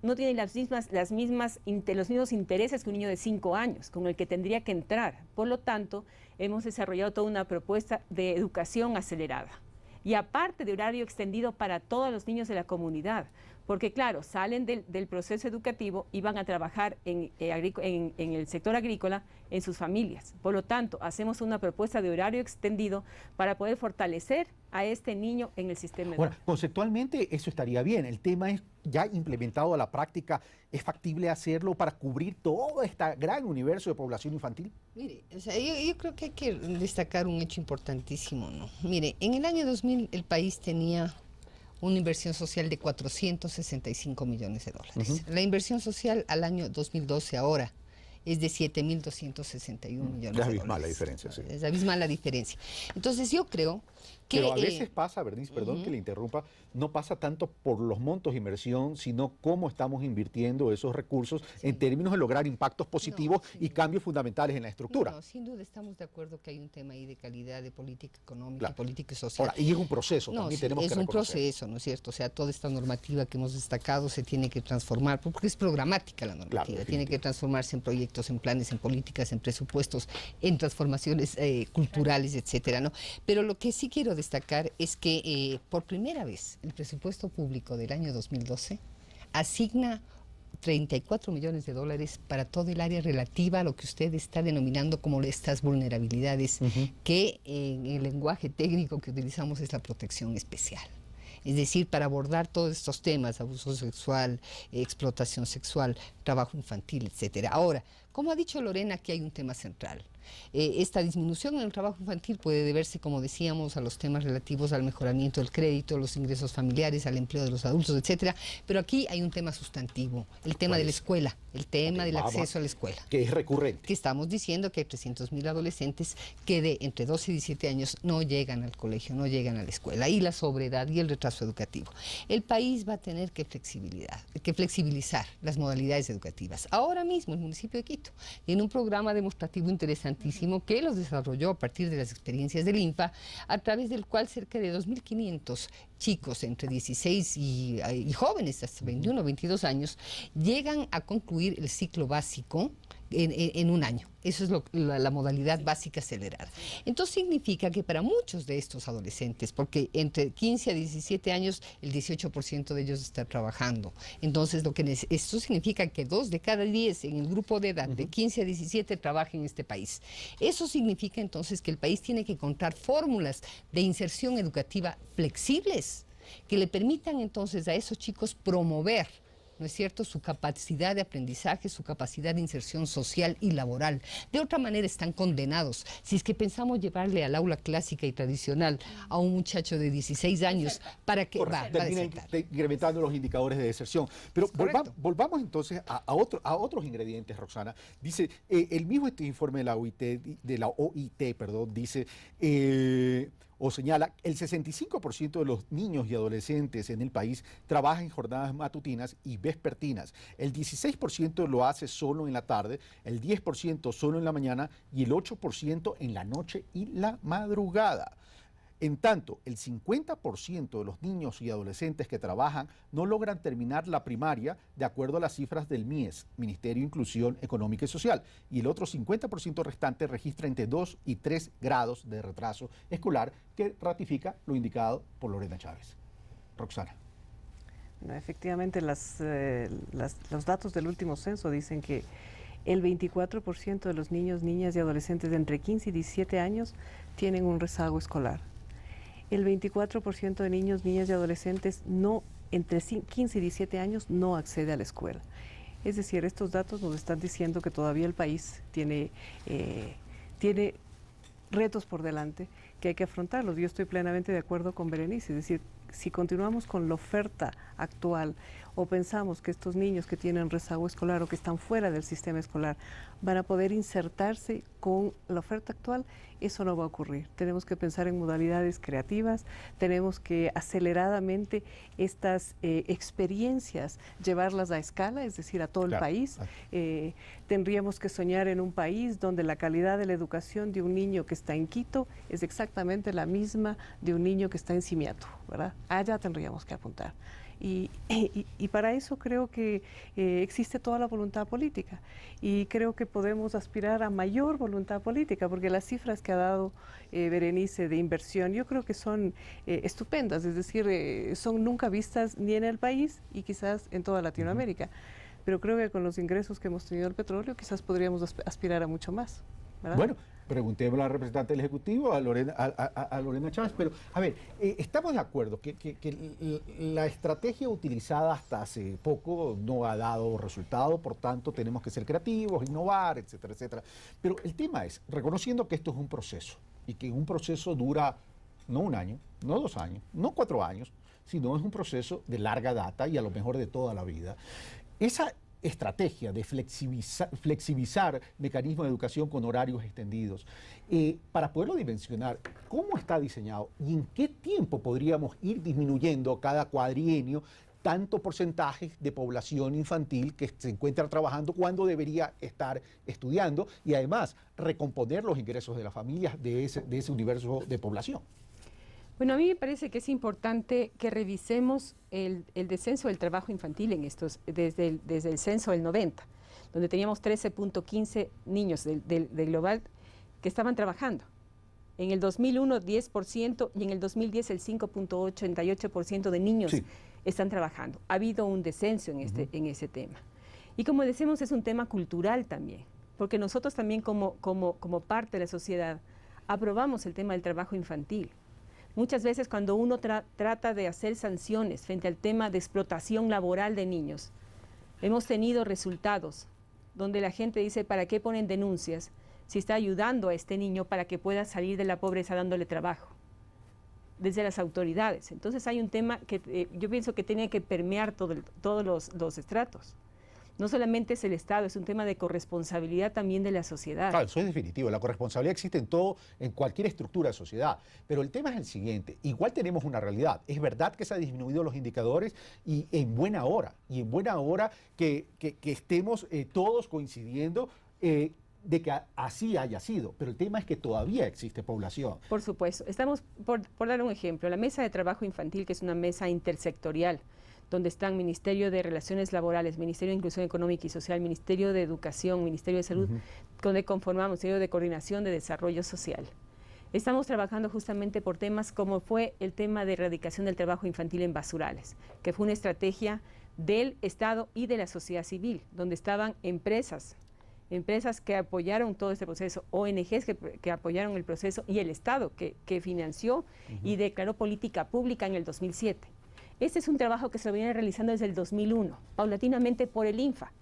no tiene los mismos intereses que un niño de 5 años, con el que tendría que entrar. Por lo tanto, hemos desarrollado toda una propuesta de educación acelerada. Y aparte de horario extendido para todos los niños de la comunidad, porque claro, salen del proceso educativo y van a trabajar en el sector agrícola en sus familias. Por lo tanto, hacemos una propuesta de horario extendido para poder fortalecer a este niño en el sistema educativo. Ahora, conceptualmente eso estaría bien. El tema es ya implementado a la práctica. ¿Es factible hacerlo para cubrir todo este gran universo de población infantil? Mire, o sea, yo creo que hay que destacar un hecho importantísimo, ¿no? Mire, en el año 2000 el país tenía una inversión social de 465 millones de dólares. La inversión social al año 2012 ahora es de 7.261 millones de dólares. Es abismal la diferencia, sí. Es abismal la diferencia. Entonces yo creo que... Pero a veces pasa, Bernice, perdón que le interrumpa, no pasa tanto por los montos de inversión, sino cómo estamos invirtiendo esos recursos en términos de lograr impactos positivos y cambios fundamentales en la estructura. No, sin duda estamos de acuerdo que hay un tema ahí de calidad, de política económica, y política social. Ahora, y es un proceso, también tenemos que reconocer. Es un proceso, ¿no es cierto? O sea, toda esta normativa que hemos destacado se tiene que transformar, porque es programática la normativa, tiene que transformarse en proyectos, en planes, en políticas, en presupuestos, en transformaciones culturales, etcétera, ¿no? Pero lo que sí quiero destacar es que por primera vez el presupuesto público del año 2012 asigna 34 millones de dólares para todo el área relativa a lo que usted está denominando como estas vulnerabilidades, que en el lenguaje técnico que utilizamos es la protección especial. Es decir, para abordar todos estos temas, abuso sexual, explotación sexual, trabajo infantil, etcétera. Ahora, como ha dicho Lorena, aquí hay un tema central. Esta disminución en el trabajo infantil puede deberse, como decíamos, a los temas relativos al mejoramiento del crédito, los ingresos familiares, al empleo de los adultos, etcétera. Pero aquí hay un tema sustantivo, el tema de la escuela, el tema del acceso a la escuela. Que es recurrente. Que estamos diciendo que hay 300.000 adolescentes que de entre 12 y 17 años no llegan al colegio, no llegan a la escuela, y la sobriedad y el retraso educativo. El país va a tener que flexibilizar las modalidades educativas. Ahora mismo el municipio de Quito gratuito, en un programa demostrativo interesantísimo que los desarrolló a partir de las experiencias del INFA, a través del cual cerca de 2.500 chicos entre 16 y jóvenes hasta 21 o 22 años llegan a concluir el ciclo básico en un año. Eso es la modalidad básica acelerada. Entonces significa que para muchos de estos adolescentes, porque entre 15 a 17 años el 18% de ellos está trabajando, entonces esto significa que 2 de cada 10 en el grupo de edad de 15 a 17 trabajan en este país. Eso significa entonces que el país tiene que encontrar fórmulas de inserción educativa flexibles que le permitan entonces a esos chicos promover, ¿no es cierto?, su capacidad de aprendizaje, su capacidad de inserción social y laboral. De otra manera están condenados. Si es que pensamos llevarle al aula clásica y tradicional a un muchacho de 16 años para que va a desertar. Incrementando los indicadores de deserción. Pero volvamos entonces a otros ingredientes, Roxana. Dice, el mismo informe de la OIT, dice... o señala, el 65% de los niños y adolescentes en el país trabajan en jornadas matutinas y vespertinas. El 16% lo hace solo en la tarde, el 10% solo en la mañana y el 8% en la noche y la madrugada. En tanto, el 50% de los niños y adolescentes que trabajan no logran terminar la primaria de acuerdo a las cifras del MIES, Ministerio de Inclusión Económica y Social, y el otro 50% restante registra entre 2 y 3 grados de retraso escolar, que ratifica lo indicado por Lorena Chávez. Roxana. No, efectivamente, los datos del último censo dicen que el 24% de los niños, niñas y adolescentes de entre 15 y 17 años tienen un rezago escolar. El 24% de niños, niñas y adolescentes entre 15 y 17 años no accede a la escuela. Es decir, estos datos nos están diciendo que todavía el país tiene retos por delante que hay que afrontarlos. Yo estoy plenamente de acuerdo con Berenice, es decir, si continuamos con la oferta actual o pensamos que estos niños que tienen rezago escolar o que están fuera del sistema escolar van a poder insertarse con la oferta actual, eso no va a ocurrir. Tenemos que pensar en modalidades creativas, tenemos que aceleradamente estas experiencias llevarlas a escala, es decir, a todo el país. Tendríamos que soñar en un país donde la calidad de la educación de un niño que está en Quito es exactamente la misma de un niño que está en Simiato, ¿verdad? Allá tendríamos que apuntar. Y para eso creo que existe toda la voluntad política y creo que podemos aspirar a mayor voluntad política porque las cifras que ha dado Berenice de inversión yo creo que son estupendas, es decir, son nunca vistas ni en el país y quizás en toda Latinoamérica, pero creo que con los ingresos que hemos tenido del petróleo quizás podríamos aspirar a mucho más, ¿verdad? Bueno, preguntémosle a la representante del Ejecutivo, a Lorena Chávez, pero a ver, estamos de acuerdo que la estrategia utilizada hasta hace poco no ha dado resultado, por tanto tenemos que ser creativos, innovar, etcétera, etcétera. Pero el tema es, reconociendo que esto es un proceso y que un proceso dura no un año, no 2 años, no 4 años, sino es un proceso de larga data y a lo mejor de toda la vida. Esa estrategia de flexibilizar mecanismos de educación con horarios extendidos, para poderlo dimensionar, ¿cómo está diseñado y en qué tiempo podríamos ir disminuyendo cada cuadrienio tanto porcentaje de población infantil que se encuentra trabajando cuando debería estar estudiando y además recomponer los ingresos de las familias de ese universo de población? Bueno, a mí me parece que es importante que revisemos el descenso del trabajo infantil desde el censo del 90, donde teníamos 13.15 niños del global que estaban trabajando. En el 2001, 10% y en el 2010 el 5.88% de niños están trabajando. Ha habido un descenso en ese tema. Y como decimos, es un tema cultural también, porque nosotros también como parte de la sociedad aprobamos el tema del trabajo infantil. Muchas veces cuando uno trata de hacer sanciones frente al tema de explotación laboral de niños, hemos tenido resultados donde la gente dice, ¿para qué ponen denuncias si está ayudando a este niño para que pueda salir de la pobreza dándole trabajo? Desde las autoridades. Entonces hay un tema que yo pienso que tiene que permear todos los estratos. No solamente es el Estado, es un tema de corresponsabilidad también de la sociedad. Claro, eso es definitivo. La corresponsabilidad existe en cualquier estructura de sociedad. Pero el tema es el siguiente. Igual tenemos una realidad. Es verdad que se han disminuido los indicadores y en buena hora. Y en buena hora que estemos todos coincidiendo de que así haya sido, pero el tema es que todavía existe población. Por supuesto. Estamos, por dar un ejemplo, la mesa de trabajo infantil, que es una mesa intersectorial, donde están Ministerio de Relaciones Laborales, Ministerio de Inclusión Económica y Social, Ministerio de Educación, Ministerio de Salud, donde conformamos Ministerio de Coordinación de Desarrollo Social. Estamos trabajando justamente por temas como fue el tema de erradicación del trabajo infantil en basurales, que fue una estrategia del Estado y de la sociedad civil, donde estaban empresas que apoyaron todo este proceso, ONGs que apoyaron el proceso y el Estado que financió y declaró política pública en el 2007. Este es un trabajo que se lo viene realizando desde el 2001, paulatinamente por el INFA,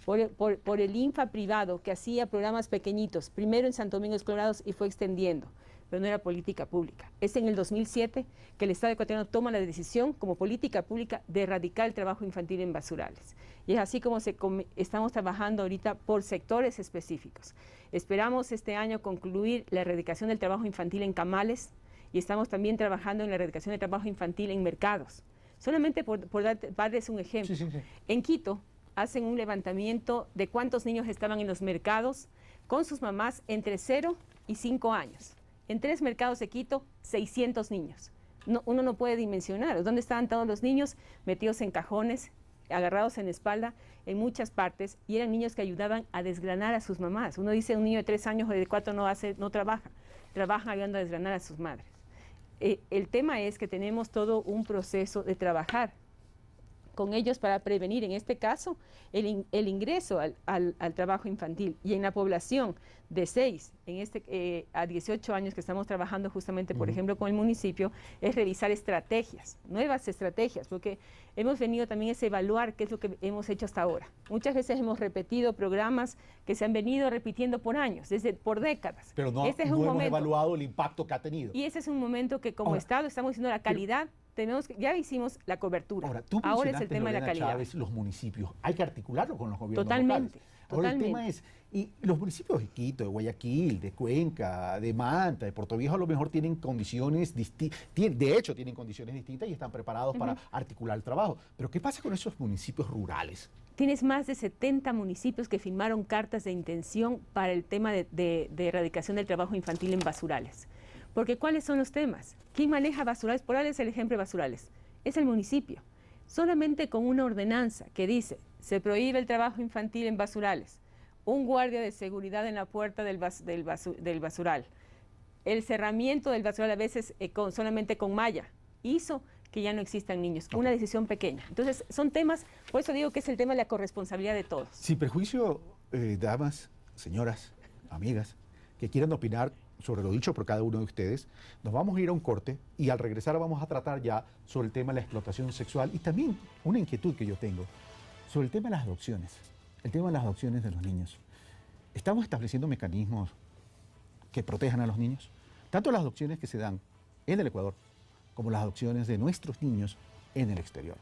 por el INFA privado que hacía programas pequeñitos, primero en Santo Domingo Colorados y fue extendiendo, pero no era política pública. Es en el 2007 que el Estado ecuatoriano toma la decisión como política pública de erradicar el trabajo infantil en basurales. Y es así como estamos trabajando ahorita por sectores específicos. Esperamos este año concluir la erradicación del trabajo infantil en camales y estamos también trabajando en la erradicación del trabajo infantil en mercados. Solamente por darles un ejemplo. Sí. En Quito hacen un levantamiento de cuántos niños estaban en los mercados con sus mamás entre 0 y 5 años. En 3 mercados de Quito, 600 niños. Uno no puede dimensionar dónde estaban todos los niños metidos en cajones, agarrados en espalda, en muchas partes, y eran niños que ayudaban a desgranar a sus mamás. Uno dice, un niño de 3 años o de 4 no trabaja ayudando a desgranar a sus madres. El tema es que tenemos todo un proceso de trabajar con ellos para prevenir, en este caso, el ingreso al trabajo infantil. Y en la población de 6 a 18 años que estamos trabajando justamente, por ejemplo, con el municipio, es revisar estrategias, nuevas estrategias, porque hemos venido también a evaluar qué es lo que hemos hecho hasta ahora. Muchas veces hemos repetido programas que se han venido repitiendo por años, por décadas. Pero no hemos evaluado el impacto que ha tenido. Y ese es un momento que como Estado estamos diciendo la calidad. Ya hicimos la cobertura. Ahora es el tema de la calidad. Chávez, los municipios, hay que articularlo con los gobiernos locales. Ahora el tema es, y los municipios de Quito, de Guayaquil, de Cuenca, de Manta, de Portoviejo a lo mejor tienen condiciones distintas, de hecho tienen condiciones distintas y están preparados para articular el trabajo. Pero ¿qué pasa con esos municipios rurales? Tienes más de 70 municipios que firmaron cartas de intención para el tema de erradicación del trabajo infantil en basurales. Porque ¿cuáles son los temas? ¿Quién maneja basurales? Por darles el ejemplo de basurales. Es el municipio. Solamente con una ordenanza que dice, se prohíbe el trabajo infantil en basurales, un guardia de seguridad en la puerta del basural, el cerramiento del basural a veces solamente con malla, hizo que ya no existan niños. Una decisión pequeña. Entonces, son temas, por eso digo que es el tema de la corresponsabilidad de todos. Sin perjuicio, damas, señoras, amigas, que quieran opinar sobre lo dicho por cada uno de ustedes, nos vamos a ir a un corte y al regresar vamos a tratar ya sobre el tema de la explotación sexual y también una inquietud que yo tengo sobre el tema de las adopciones, el tema de las adopciones de los niños. ¿Estamos estableciendo mecanismos que protejan a los niños? Tanto las adopciones que se dan en el Ecuador como las adopciones de nuestros niños en el exterior.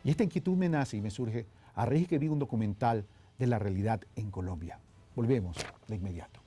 Y esta inquietud me nace y me surge a raíz que vi un documental de la realidad en Colombia. Volvemos de inmediato.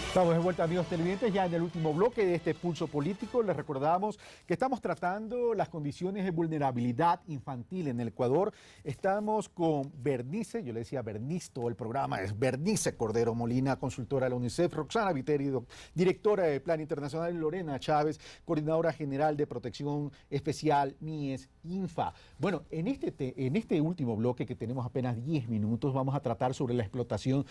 Estamos de vuelta, amigos televidentes, ya en el último bloque de este Pulso Político. Les recordamos que estamos tratando las condiciones de vulnerabilidad infantil en el Ecuador. Estamos con Bernice, yo le decía Bernice, todo el programa es Bernice Cordero Molina, consultora de la UNICEF, Roxana Viteri, directora de Plan Internacional, Lorena Chávez, coordinadora general de Protección Especial, MIES, INFA. Bueno, en este último bloque, que tenemos apenas 10 minutos, vamos a tratar sobre la explotación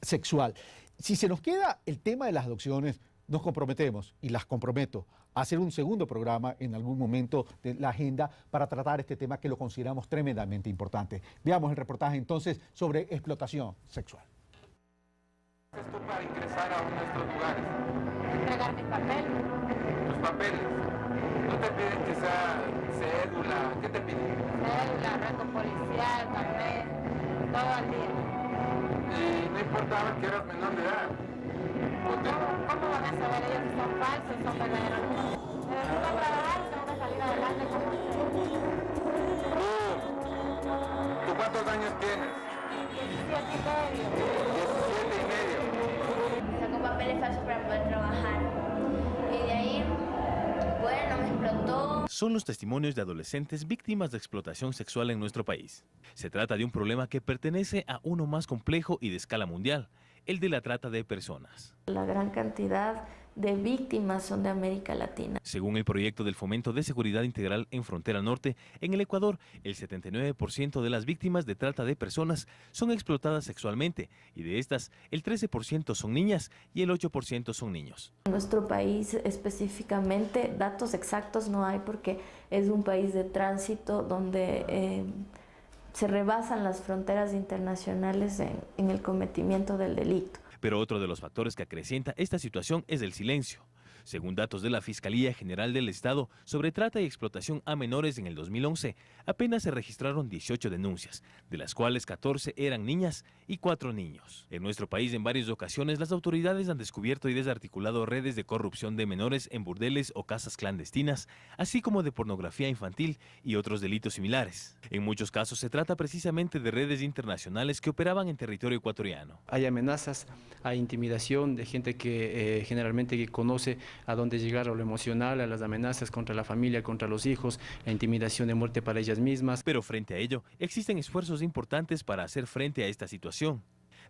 sexual. Si se nos queda el tema de las adopciones, nos comprometemos, y las comprometo, a hacer un segundo programa en algún momento de la agenda para tratar este tema que lo consideramos tremendamente importante. Veamos el reportaje entonces sobre explotación sexual. ¿Esto para ingresar a uno de estos lugares? Entregar mis papeles. ¿Tus papeles? ¿No te piden que sea cédula? ¿Qué te piden? Cédula, récord policial, carnet, todo al día. Y no importaba que eras menor de edad. ¿Cómo van a saber ellos si son falsos o son verdaderos? Necesito trabajar y tengo que salir adelante como ¿Tú cuántos años tienes? 17 y medio. 17 y medio. Saco papeles falsos para poder trabajar. son los testimonios de adolescentes víctimas de explotación sexual en nuestro país. Se trata de un problema que pertenece a uno más complejo y de escala mundial, el de la trata de personas. La gran cantidad de víctimas son de América Latina. Según el proyecto del Fomento de Seguridad Integral en Frontera Norte, en el Ecuador, el 79% de las víctimas de trata de personas son explotadas sexualmente y de estas, el 13% son niñas y el 8% son niños. En nuestro país específicamente, datos exactos no hay porque es un país de tránsito donde se rebasan las fronteras internacionales en el cometimiento del delito. Pero otro de los factores que acrecienta esta situación es el silencio. Según datos de la Fiscalía General del Estado sobre trata y explotación a menores en el 2011, apenas se registraron 18 denuncias, de las cuales 14 eran niñas y 4 niños. En nuestro país, en varias ocasiones, las autoridades han descubierto y desarticulado redes de corrupción de menores en burdeles o casas clandestinas, así como de pornografía infantil y otros delitos similares. En muchos casos se trata precisamente de redes internacionales que operaban en territorio ecuatoriano. Hay amenazas, hay intimidación de gente que generalmente que conoce a dónde llegar a lo emocional, a las amenazas contra la familia, contra los hijos, la intimidación de muerte para ellas mismas. Pero frente a ello, existen esfuerzos importantes para hacer frente a esta situación.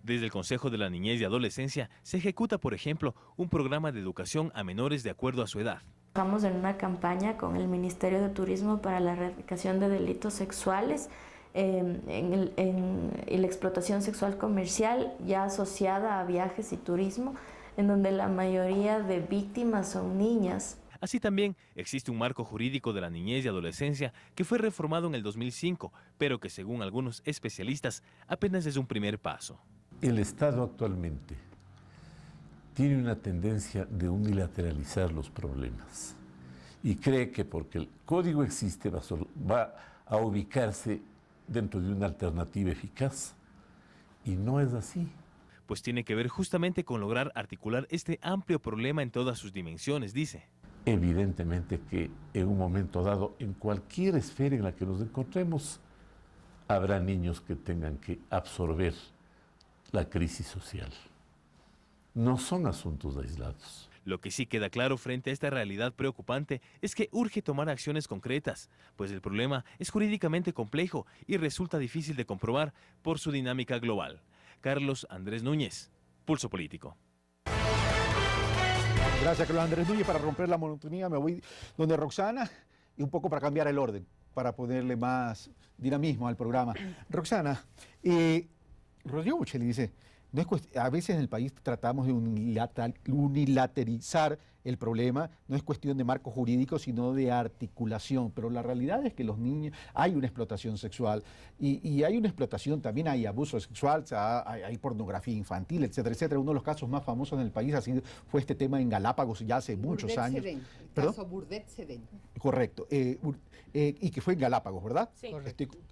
Desde el Consejo de la Niñez y Adolescencia se ejecuta, por ejemplo, un programa de educación a menores de acuerdo a su edad. Estamos en una campaña con el Ministerio de Turismo para la erradicación de delitos sexuales en la explotación sexual comercial ya asociada a viajes y turismo, en donde la mayoría de víctimas son niñas. Así también existe un marco jurídico de la niñez y adolescencia que fue reformado en el 2005, pero que según algunos especialistas apenas es un primer paso. El Estado actualmente tiene una tendencia de unilateralizar los problemas y cree que porque el código existe va a ubicarse dentro de una alternativa eficaz, y no es así. Pues tiene que ver justamente con lograr articular este amplio problema en todas sus dimensiones, dice. Evidentemente que en un momento dado, en cualquier esfera en la que nos encontremos, habrá niños que tengan que absorber la crisis social. No son asuntos aislados. Lo que sí queda claro frente a esta realidad preocupante es que urge tomar acciones concretas, pues el problema es jurídicamente complejo y resulta difícil de comprobar por su dinámica global. Carlos Andrés Núñez, Pulso Político. Gracias, Carlos Andrés Núñez. Para romper la monotonía me voy donde Roxana y un poco para cambiar el orden, para ponerle más dinamismo al programa. Roxana, Rodrigo Bocelli dice, no es a veces en el país tratamos de unilateralizar el problema, no es cuestión de marco jurídico, sino de articulación, pero la realidad es que los niños, hay una explotación sexual y hay una explotación, también hay abuso sexual, hay pornografía infantil, etcétera, etcétera. Uno de los casos más famosos en el país fue este tema en Galápagos ya hace muchos años. Caso Burdett Sedén. Correcto, y que fue en Galápagos, ¿verdad? Sí.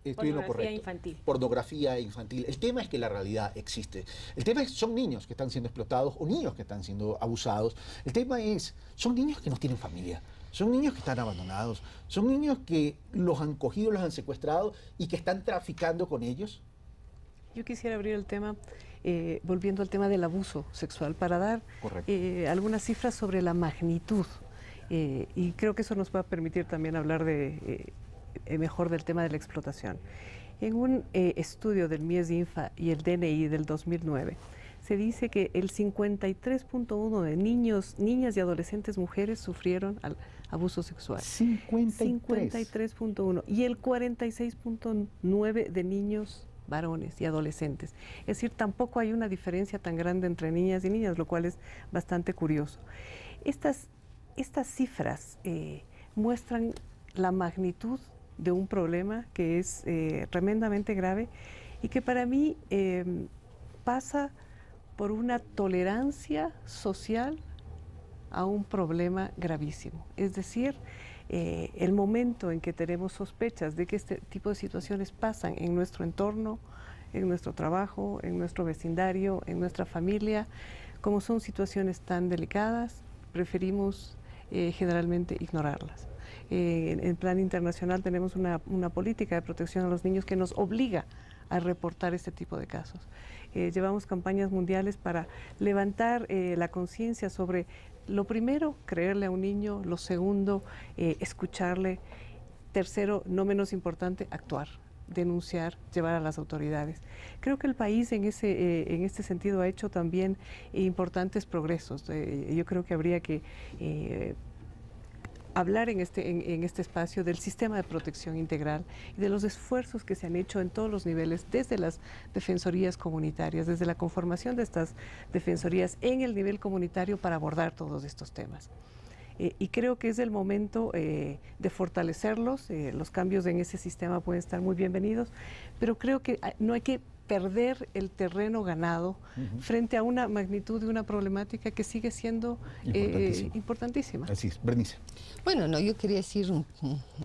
Estoy en lo correcto. Pornografía infantil. Pornografía infantil. El tema es que la realidad existe. El tema es que son niños que están siendo explotados o niños que están siendo abusados. El tema es, son niños que no tienen familia, son niños que están abandonados, son niños que los han cogido, los han secuestrado y que están traficando con ellos. Yo quisiera abrir el tema, volviendo al tema del abuso sexual, para dar algunas cifras sobre la magnitud. Y creo que eso nos va a permitir también hablar mejor del tema de la explotación. En un estudio del MIES-INFA y el DNI del 2009, se dice que el 53.1% de niños, niñas y adolescentes mujeres sufrieron abuso sexual. 53.1%. Y el 46.9% de niños varones y adolescentes. Es decir, tampoco hay una diferencia tan grande entre niñas y niñas, lo cual es bastante curioso. Estas cifras muestran la magnitud de un problema que es tremendamente grave y que para mí pasa por una tolerancia social a un problema gravísimo. Es decir, el momento en que tenemos sospechas de que este tipo de situaciones pasan en nuestro entorno, en nuestro trabajo, en nuestro vecindario, en nuestra familia, como son situaciones tan delicadas, preferimos generalmente ignorarlas. En plan internacional tenemos una política de protección a los niños que nos obliga a reportar este tipo de casos. Llevamos campañas mundiales para levantar la conciencia sobre, lo primero, creerle a un niño, lo segundo, escucharle, tercero, no menos importante, actuar, denunciar, llevar a las autoridades. Creo que el país en este sentido ha hecho también importantes progresos. Yo creo que habría que hablar en este espacio del sistema de protección integral y de los esfuerzos que se han hecho en todos los niveles, desde las defensorías comunitarias, desde la conformación de estas defensorías en el nivel comunitario para abordar todos estos temas. Y creo que es el momento de fortalecerlos. Los cambios en ese sistema pueden estar muy bienvenidos, pero creo que no hay que perder el terreno ganado frente a una magnitud de una problemática que sigue siendo importantísima. Así es. Bernice. Bueno, no, yo quería decir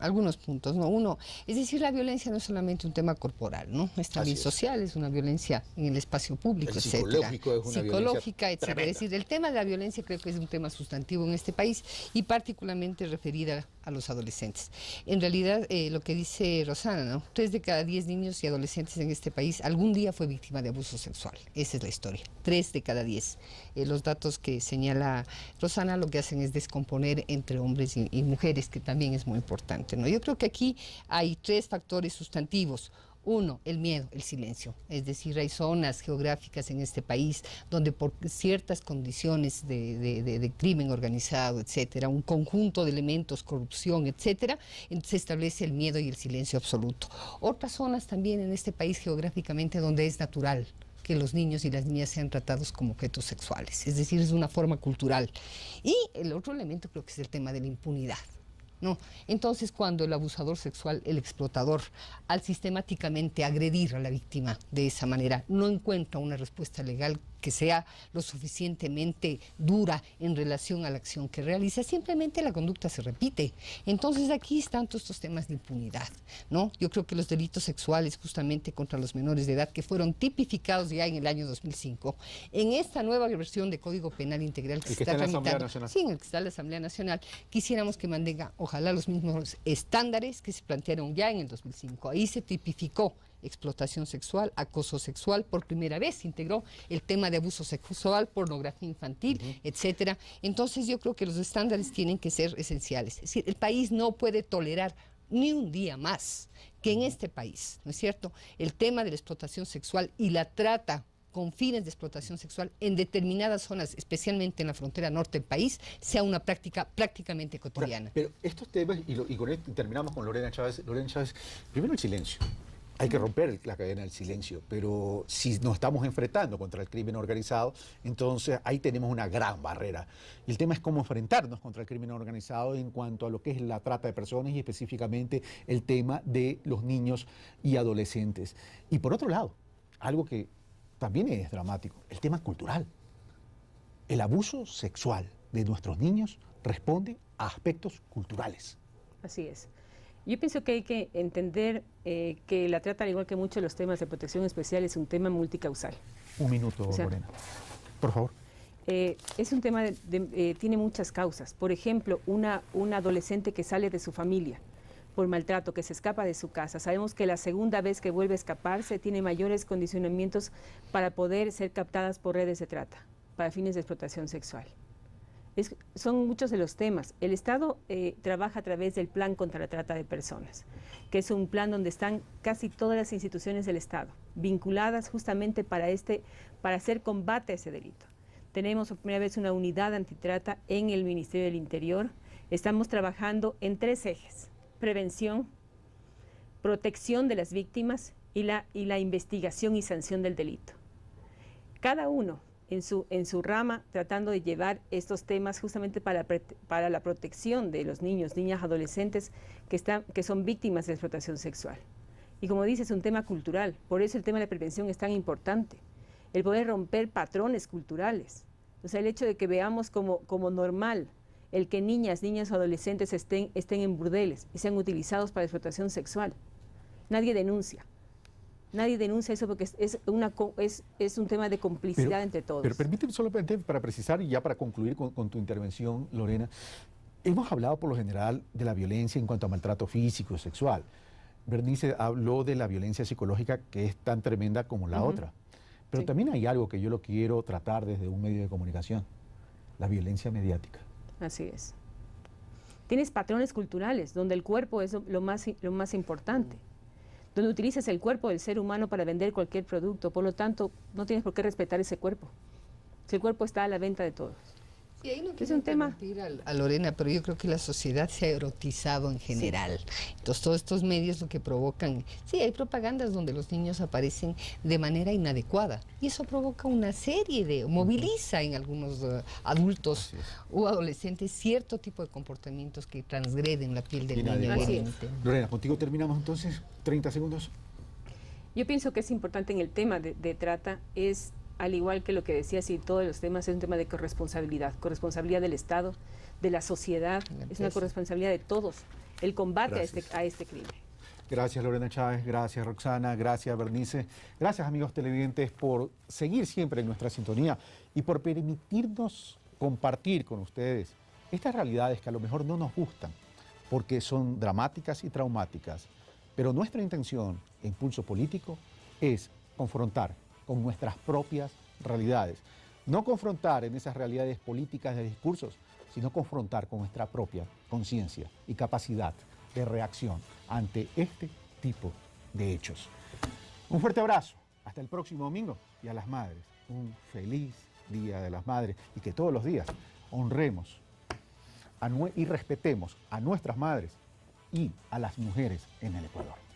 algunos puntos, ¿no? Uno, es decir, la violencia no es solamente un tema corporal, ¿no? Es también social, es una violencia en el espacio público, etcétera. Psicológico es una psicológica, etcétera. tremenda. Es decir, el tema de la violencia creo que es un tema sustantivo en este país y particularmente referida a los adolescentes. En realidad, lo que dice Rosana, ¿no? 3 de cada 10 niños y adolescentes en este país algún día fue víctima de abuso sexual. Esa es la historia. 3 de cada 10. Los datos que señala Rosana lo que hacen es descomponer entre hombres y mujeres, que también es muy importante, ¿no? Yo creo que aquí hay 3 factores sustantivos. Uno, el miedo, el silencio. Es decir, hay zonas geográficas en este país donde por ciertas condiciones de crimen organizado, etcétera, un conjunto de elementos, corrupción, etcétera, se establece el miedo y el silencio absoluto. Otras zonas también en este país geográficamente donde es natural que los niños y las niñas sean tratados como objetos sexuales. Es decir, es una forma cultural. Y el otro elemento creo que es el tema de la impunidad, ¿no? Entonces, cuando el abusador sexual, el explotador, al sistemáticamente agredir a la víctima de esa manera, no encuentra una respuesta legal que sea lo suficientemente dura en relación a la acción que realiza, simplemente la conducta se repite. Entonces aquí están todos estos temas de impunidad, ¿no? Yo creo que los delitos sexuales justamente contra los menores de edad, que fueron tipificados ya en el año 2005, en esta nueva versión de Código Penal Integral que se está tramitando, sí, en el que está la Asamblea Nacional, quisiéramos que mantenga, ojalá, los mismos estándares que se plantearon ya en el 2005. Ahí se tipificó explotación sexual, acoso sexual, por primera vez se integró el tema de abuso sexual, pornografía infantil, etcétera. Entonces yo creo que los estándares tienen que ser esenciales. Es decir, el país no puede tolerar ni un día más que en este país, ¿no es cierto?, el tema de la explotación sexual y la trata con fines de explotación sexual en determinadas zonas, especialmente en la frontera norte del país, sea una práctica prácticamente cotidiana. Pero estos temas, y con esto terminamos con Lorena Chávez. Lorena Chávez, primero el silencio. Hay que romper la cadena del silencio, pero si nos estamos enfrentando contra el crimen organizado, entonces ahí tenemos una gran barrera. Y el tema es cómo enfrentarnos contra el crimen organizado en cuanto a lo que es la trata de personas y específicamente el tema de los niños y adolescentes. Y por otro lado, algo que también es dramático, el tema cultural. El abuso sexual de nuestros niños responde a aspectos culturales. Así es. Yo pienso que hay que entender que la trata, al igual que muchos de los temas de protección especial, es un tema multicausal. Un minuto, Lorena. Por favor. Es un tema, tiene muchas causas. Por ejemplo, una adolescente que sale de su familia por maltrato, que se escapa de su casa. Sabemos que la segunda vez que vuelve a escaparse tiene mayores condicionamientos para poder ser captadas por redes de trata, para fines de explotación sexual. Son muchos de los temas. El Estado trabaja a través del Plan contra la Trata de Personas, que es un plan donde están casi todas las instituciones del Estado, vinculadas justamente para hacer combate a ese delito. Tenemos por primera vez una unidad antitrata en el Ministerio del Interior. Estamos trabajando en 3 ejes: prevención, protección de las víctimas y la investigación y sanción del delito. Cada uno en su rama, tratando de llevar estos temas justamente para la protección de los niños, niñas, adolescentes que son víctimas de explotación sexual. Y como dice, es un tema cultural, por eso el tema de la prevención es tan importante, el poder romper patrones culturales. O sea, el hecho de que veamos como normal el que niñas o adolescentes estén en burdeles y sean utilizados para explotación sexual. Nadie denuncia. Nadie denuncia eso porque es un tema de complicidad entre todos. Pero permíteme solamente para precisar y ya para concluir con tu intervención, Lorena. Hemos hablado por lo general de la violencia en cuanto a maltrato físico y sexual. Bernice habló de la violencia psicológica que es tan tremenda como la otra. Pero también hay algo que yo lo quiero tratar desde un medio de comunicación, la violencia mediática. Así es. Tienes patrones culturales donde el cuerpo es lo más importante, donde utilizas el cuerpo del ser humano para vender cualquier producto, por lo tanto no tienes por qué respetar ese cuerpo. Si el cuerpo está a la venta de todos. Y ahí no es un tema a Lorena, pero yo creo que la sociedad se ha erotizado en general. Entonces todos estos medios lo que provocan, hay propagandas donde los niños aparecen de manera inadecuada y eso provoca una serie de, moviliza en algunos adultos o adolescentes cierto tipo de comportamientos que transgreden la piel del niño. Lorena, contigo terminamos entonces, 30 segundos. Yo pienso que es importante en el tema de trata es, al igual que lo que decías y todos los temas, es un tema de corresponsabilidad del Estado, de la sociedad, es una corresponsabilidad de todos, el combate a este crimen. Gracias Lorena Chávez, gracias Roxana, gracias Bernice, gracias amigos televidentes por seguir siempre en nuestra sintonía y por permitirnos compartir con ustedes estas realidades que a lo mejor no nos gustan, porque son dramáticas y traumáticas, pero nuestra intención en Pulso Político es confrontar con nuestras propias realidades. No confrontar en esas realidades políticas de discursos, sino confrontar con nuestra propia conciencia y capacidad de reacción ante este tipo de hechos. Un fuerte abrazo, hasta el próximo domingo y a las madres, un feliz Día de las Madres y que todos los días honremos y respetemos a nuestras madres y a las mujeres en el Ecuador.